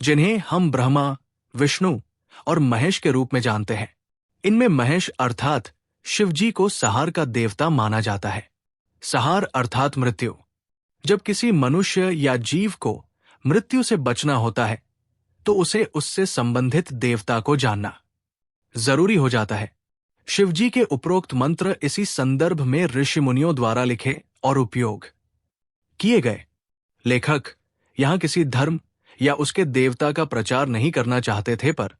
जिन्हें हम ब्रह्मा, विष्णु और महेश के रूप में जानते हैं। इनमें महेश अर्थात शिवजी को संहार का देवता माना जाता है। संहार अर्थात मृत्यु। जब किसी मनुष्य या जीव को मृत्यु से बचना होता है, तो उसे उससे संबंधित देवता को जानना जरूरी हो जाता है। शिवजी के उपरोक्त मंत्र इसी संदर्भ में ऋषि मुनियों द्वारा लिखे और उपयोग किए गए। लेखक यहां किसी धर्म या उसके देवता का प्रचार नहीं करना चाहते थे, पर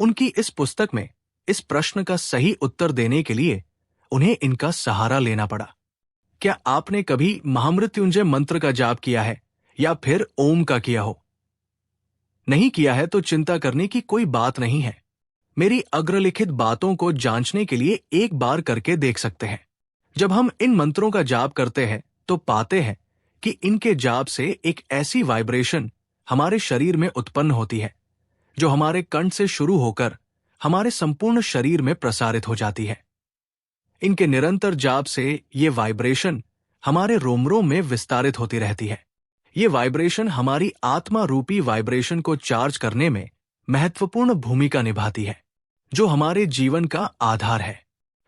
उनकी इस पुस्तक में इस प्रश्न का सही उत्तर देने के लिए उन्हें इनका सहारा लेना पड़ा। क्या आपने कभी महामृत्युंजय मंत्र का जाप किया है या फिर ओम का किया हो? नहीं किया है तो चिंता करने की कोई बात नहीं है। मेरी अग्रलिखित बातों को जांचने के लिए एक बार करके देख सकते हैं। जब हम इन मंत्रों का जाप करते हैं तो पाते हैं कि इनके जाप से एक ऐसी वाइब्रेशन हमारे शरीर में उत्पन्न होती है, जो हमारे कंठ से शुरू होकर हमारे संपूर्ण शरीर में प्रसारित हो जाती है। इनके निरंतर जाप से ये वाइब्रेशन हमारे रोम-रोम में विस्तारित होती रहती है। ये वाइब्रेशन हमारी आत्मा रूपी वाइब्रेशन को चार्ज करने में महत्वपूर्ण भूमिका निभाती है, जो हमारे जीवन का आधार है।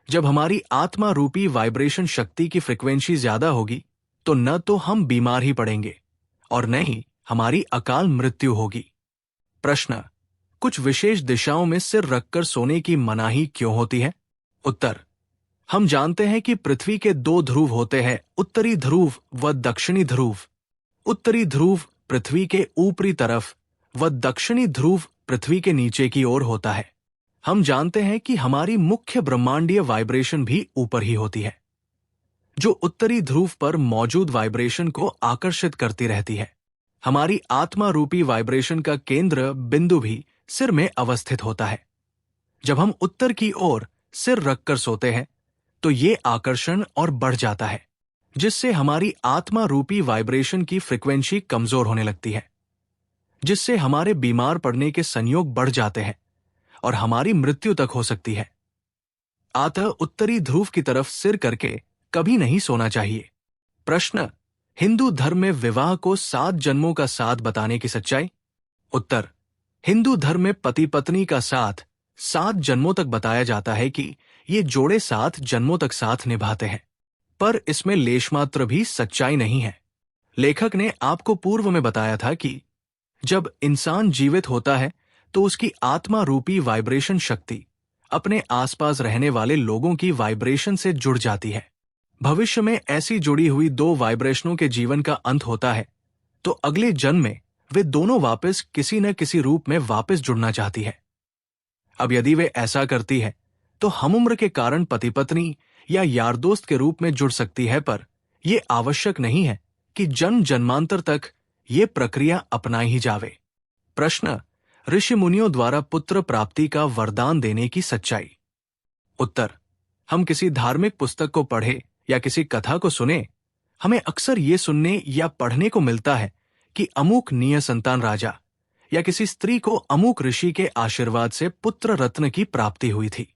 जब हमारी आत्मा रूपी वाइब्रेशन शक्ति की फ्रिक्वेंसी ज्यादा होगी, तो न तो हम बीमार ही पड़ेंगे और न ही हमारी अकाल मृत्यु होगी। प्रश्न: कुछ विशेष दिशाओं में सिर रखकर सोने की मनाही क्यों होती है? उत्तर: हम जानते हैं कि पृथ्वी के 2 ध्रुव होते हैं, उत्तरी ध्रुव व दक्षिणी ध्रुव। उत्तरी ध्रुव पृथ्वी के ऊपरी तरफ व दक्षिणी ध्रुव पृथ्वी के नीचे की ओर होता है। हम जानते हैं कि हमारी मुख्य ब्रह्मांडीय वाइब्रेशन भी ऊपर ही होती है, जो उत्तरी ध्रुव पर मौजूद वाइब्रेशन को आकर्षित करती रहती है। हमारी आत्मा रूपी वाइब्रेशन का केंद्र बिंदु भी सिर में अवस्थित होता है। जब हम उत्तर की ओर सिर रखकर सोते हैं तो ये आकर्षण और बढ़ जाता है, जिससे हमारी आत्मा रूपी वाइब्रेशन की फ्रिक्वेंसी कमजोर होने लगती है, जिससे हमारे बीमार पड़ने के संयोग बढ़ जाते हैं और हमारी मृत्यु तक हो सकती है। अतः उत्तरी ध्रुव की तरफ सिर करके कभी नहीं सोना चाहिए। प्रश्न: हिंदू धर्म में विवाह को 7 जन्मों का साथ बताने की सच्चाई? उत्तर: हिंदू धर्म में पति पत्नी का साथ 7 जन्मों तक बताया जाता है कि ये जोड़े 7 जन्मों तक साथ निभाते हैं, पर इसमें लेशमात्र भी सच्चाई नहीं है। लेखक ने आपको पूर्व में बताया था कि जब इंसान जीवित होता है तो उसकी आत्मा रूपी वाइब्रेशन शक्ति अपने आसपास रहने वाले लोगों की वाइब्रेशन से जुड़ जाती है। भविष्य में ऐसी जुड़ी हुई 2 वाइब्रेशनों के जीवन का अंत होता है तो अगले जन्म में वे दोनों वापस किसी न किसी रूप में वापस जुड़ना चाहती है। अब यदि वे ऐसा करती है तो हमउम्र के कारण पति पत्नी या यार दोस्त के रूप में जुड़ सकती है, पर यह आवश्यक नहीं है कि जन्म जन्मांतर तक ये प्रक्रिया अपनाई ही जावे। प्रश्न: ऋषि मुनियों द्वारा पुत्र प्राप्ति का वरदान देने की सच्चाई? उत्तर: हम किसी धार्मिक पुस्तक को पढ़े या किसी कथा को सुने, हमें अक्सर ये सुनने या पढ़ने को मिलता है कि अमुक निय संतान राजा या किसी स्त्री को अमुक ऋषि के आशीर्वाद से पुत्र रत्न की प्राप्ति हुई थी।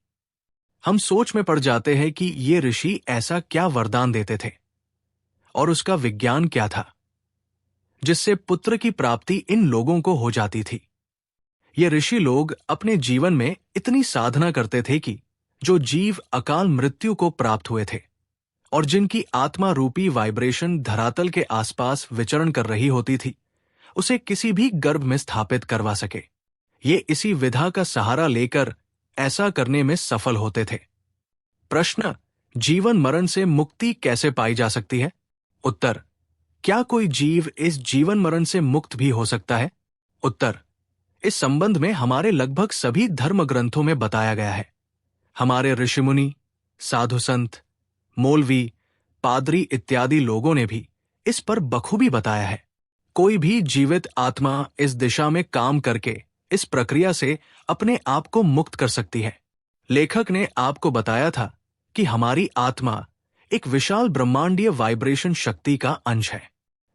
हम सोच में पड़ जाते हैं कि ये ऋषि ऐसा क्या वरदान देते थे और उसका विज्ञान क्या था जिससे पुत्र की प्राप्ति इन लोगों को हो जाती थी। ये ऋषि लोग अपने जीवन में इतनी साधना करते थे कि जो जीव अकाल मृत्यु को प्राप्त हुए थे और जिनकी आत्मा रूपी वाइब्रेशन धरातल के आसपास विचरण कर रही होती थी, उसे किसी भी गर्भ में स्थापित करवा सके। ये इसी विधा का सहारा लेकर ऐसा करने में सफल होते थे। प्रश्न: जीवन मरण से मुक्ति कैसे पाई जा सकती है? उत्तर: क्या कोई जीव इस जीवन मरण से मुक्त भी हो सकता है? उत्तर: इस संबंध में हमारे लगभग सभी धर्म ग्रंथों में बताया गया है। हमारे ऋषिमुनि, साधु संत, मौलवी, पादरी इत्यादि लोगों ने भी इस पर बखूबी बताया है। कोई भी जीवित आत्मा इस दिशा में काम करके इस प्रक्रिया से अपने आप को मुक्त कर सकती है। लेखक ने आपको बताया था कि हमारी आत्मा एक विशाल ब्रह्मांडीय वाइब्रेशन शक्ति का अंश है।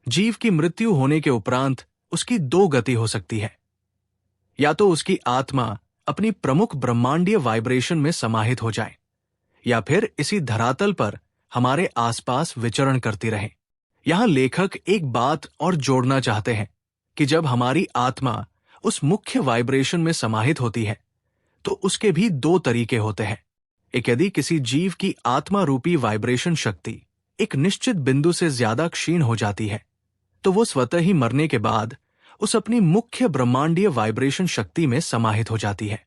जीव की मृत्यु होने के उपरांत उसकी 2 गति हो सकती है। या तो उसकी आत्मा अपनी प्रमुख ब्रह्मांडीय वाइब्रेशन में समाहित हो जाए, या फिर इसी धरातल पर हमारे आसपास विचरण करती रहे। यहां लेखक एक बात और जोड़ना चाहते हैं कि जब हमारी आत्मा उस मुख्य वाइब्रेशन में समाहित होती है तो उसके भी 2 तरीके होते हैं। एक, यदि किसी जीव की आत्मा रूपी वाइब्रेशन शक्ति एक निश्चित बिंदु से ज्यादा क्षीण हो जाती है तो वो स्वतः ही मरने के बाद उस अपनी मुख्य ब्रह्मांडीय वाइब्रेशन शक्ति में समाहित हो जाती है,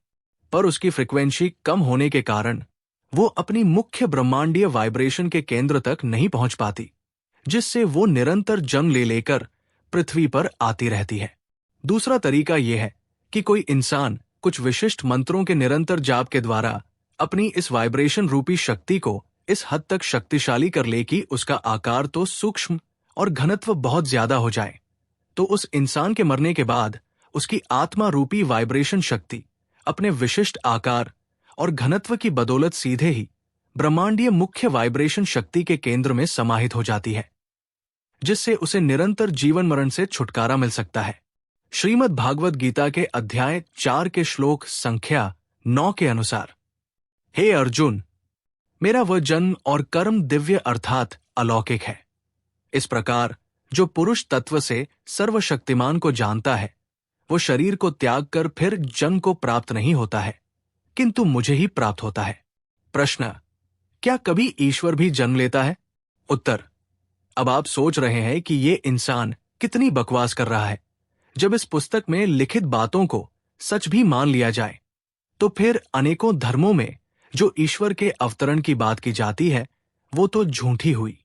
पर उसकी फ्रिक्वेंसी कम होने के कारण वो अपनी मुख्य ब्रह्मांडीय वाइब्रेशन के केंद्र तक नहीं पहुंच पाती, जिससे वो निरंतर जन्म ले लेकर पृथ्वी पर आती रहती है। दूसरा तरीका यह है कि कोई इंसान कुछ विशिष्ट मंत्रों के निरंतर जाप के द्वारा अपनी इस वाइब्रेशन रूपी शक्ति को इस हद तक शक्तिशाली कर ले कि उसका आकार तो सूक्ष्म और घनत्व बहुत ज्यादा हो जाए, तो उस इंसान के मरने के बाद उसकी आत्मा रूपी वाइब्रेशन शक्ति अपने विशिष्ट आकार और घनत्व की बदौलत सीधे ही ब्रह्मांडीय मुख्य वाइब्रेशन शक्ति के केंद्र में समाहित हो जाती है, जिससे उसे निरंतर जीवन मरण से छुटकारा मिल सकता है। श्रीमद् भागवत गीता के अध्याय 4 के श्लोक संख्या 9 के अनुसार, हे अर्जुन, मेरा वह जन्म और कर्म दिव्य अर्थात अलौकिक है। इस प्रकार जो पुरुष तत्व से सर्वशक्तिमान को जानता है वो शरीर को त्याग कर फिर जन्म को प्राप्त नहीं होता है, किंतु मुझे ही प्राप्त होता है। प्रश्न: क्या कभी ईश्वर भी जन्म लेता है? उत्तर: अब आप सोच रहे हैं कि ये इंसान कितनी बकवास कर रहा है। जब इस पुस्तक में लिखित बातों को सच भी मान लिया जाए तो फिर अनेकों धर्मों में जो ईश्वर के अवतरण की बात की जाती है वो तो झूठी हुई।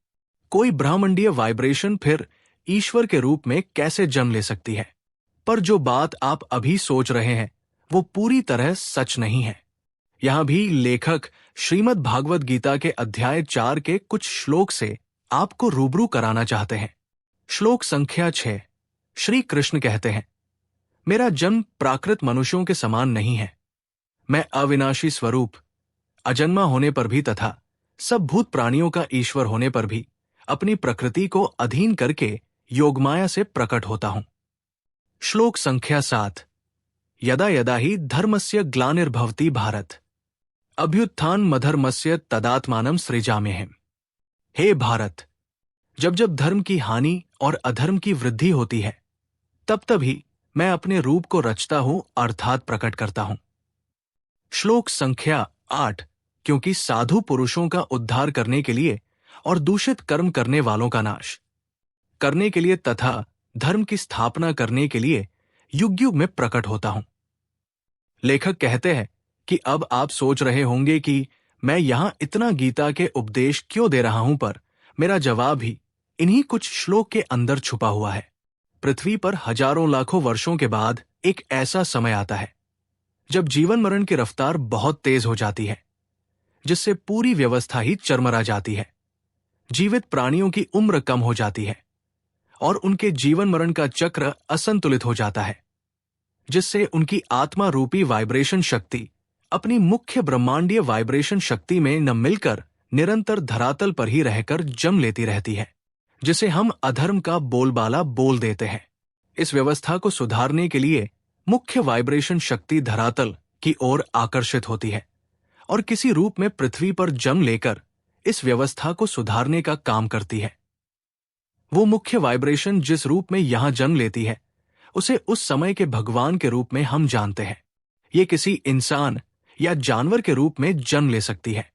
कोई ब्रह्मांडीय वाइब्रेशन फिर ईश्वर के रूप में कैसे जन्म ले सकती है? पर जो बात आप अभी सोच रहे हैं वो पूरी तरह सच नहीं है। यहाँ भी लेखक श्रीमद् भागवत गीता के अध्याय 4 के कुछ श्लोक से आपको रूबरू कराना चाहते हैं। श्लोक संख्या 6। श्री कृष्ण कहते हैं, मेरा जन्म प्राकृत मनुष्यों के समान नहीं है। मैं अविनाशी स्वरूप, अजन्मा होने पर भी तथा सब भूत प्राणियों का ईश्वर होने पर भी अपनी प्रकृति को अधीन करके योगमाया से प्रकट होता हूं। श्लोक संख्या 7। यदा यदा ही धर्मस्य ग्लानिर्भवति भारत, अभ्युत्थान मधर्मस्य तदात्मानं सृजाम्यहम्। हे भारत, जब जब धर्म की हानि और अधर्म की वृद्धि होती है, तब तभी मैं अपने रूप को रचता हूं अर्थात प्रकट करता हूं। श्लोक संख्या 8। क्योंकि साधु पुरुषों का उद्धार करने के लिए और दूषित कर्म करने वालों का नाश करने के लिए तथा धर्म की स्थापना करने के लिए युग युग में प्रकट होता हूं। लेखक कहते हैं कि अब आप सोच रहे होंगे कि मैं यहां इतना गीता के उपदेश क्यों दे रहा हूं, पर मेरा जवाब ही इन्हीं कुछ श्लोक के अंदर छुपा हुआ है। पृथ्वी पर हजारों लाखों वर्षों के बाद एक ऐसा समय आता है जब जीवन मरण की रफ्तार बहुत तेज हो जाती है, जिससे पूरी व्यवस्था ही चरमरा जाती है। जीवित प्राणियों की उम्र कम हो जाती है और उनके जीवन मरण का चक्र असंतुलित हो जाता है, जिससे उनकी आत्मा रूपी वाइब्रेशन शक्ति अपनी मुख्य ब्रह्मांडीय वाइब्रेशन शक्ति में न मिलकर निरंतर धरातल पर ही रहकर जम लेती रहती है, जिसे हम अधर्म का बोलबाला बोल देते हैं। इस व्यवस्था को सुधारने के लिए मुख्य वाइब्रेशन शक्ति धरातल की ओर आकर्षित होती है और किसी रूप में पृथ्वी पर जम लेकर इस व्यवस्था को सुधारने का काम करती है। वो मुख्य वाइब्रेशन जिस रूप में यहां जन्म लेती है, उसे उस समय के भगवान के रूप में हम जानते हैं। ये किसी इंसान या जानवर के रूप में जन्म ले सकती है।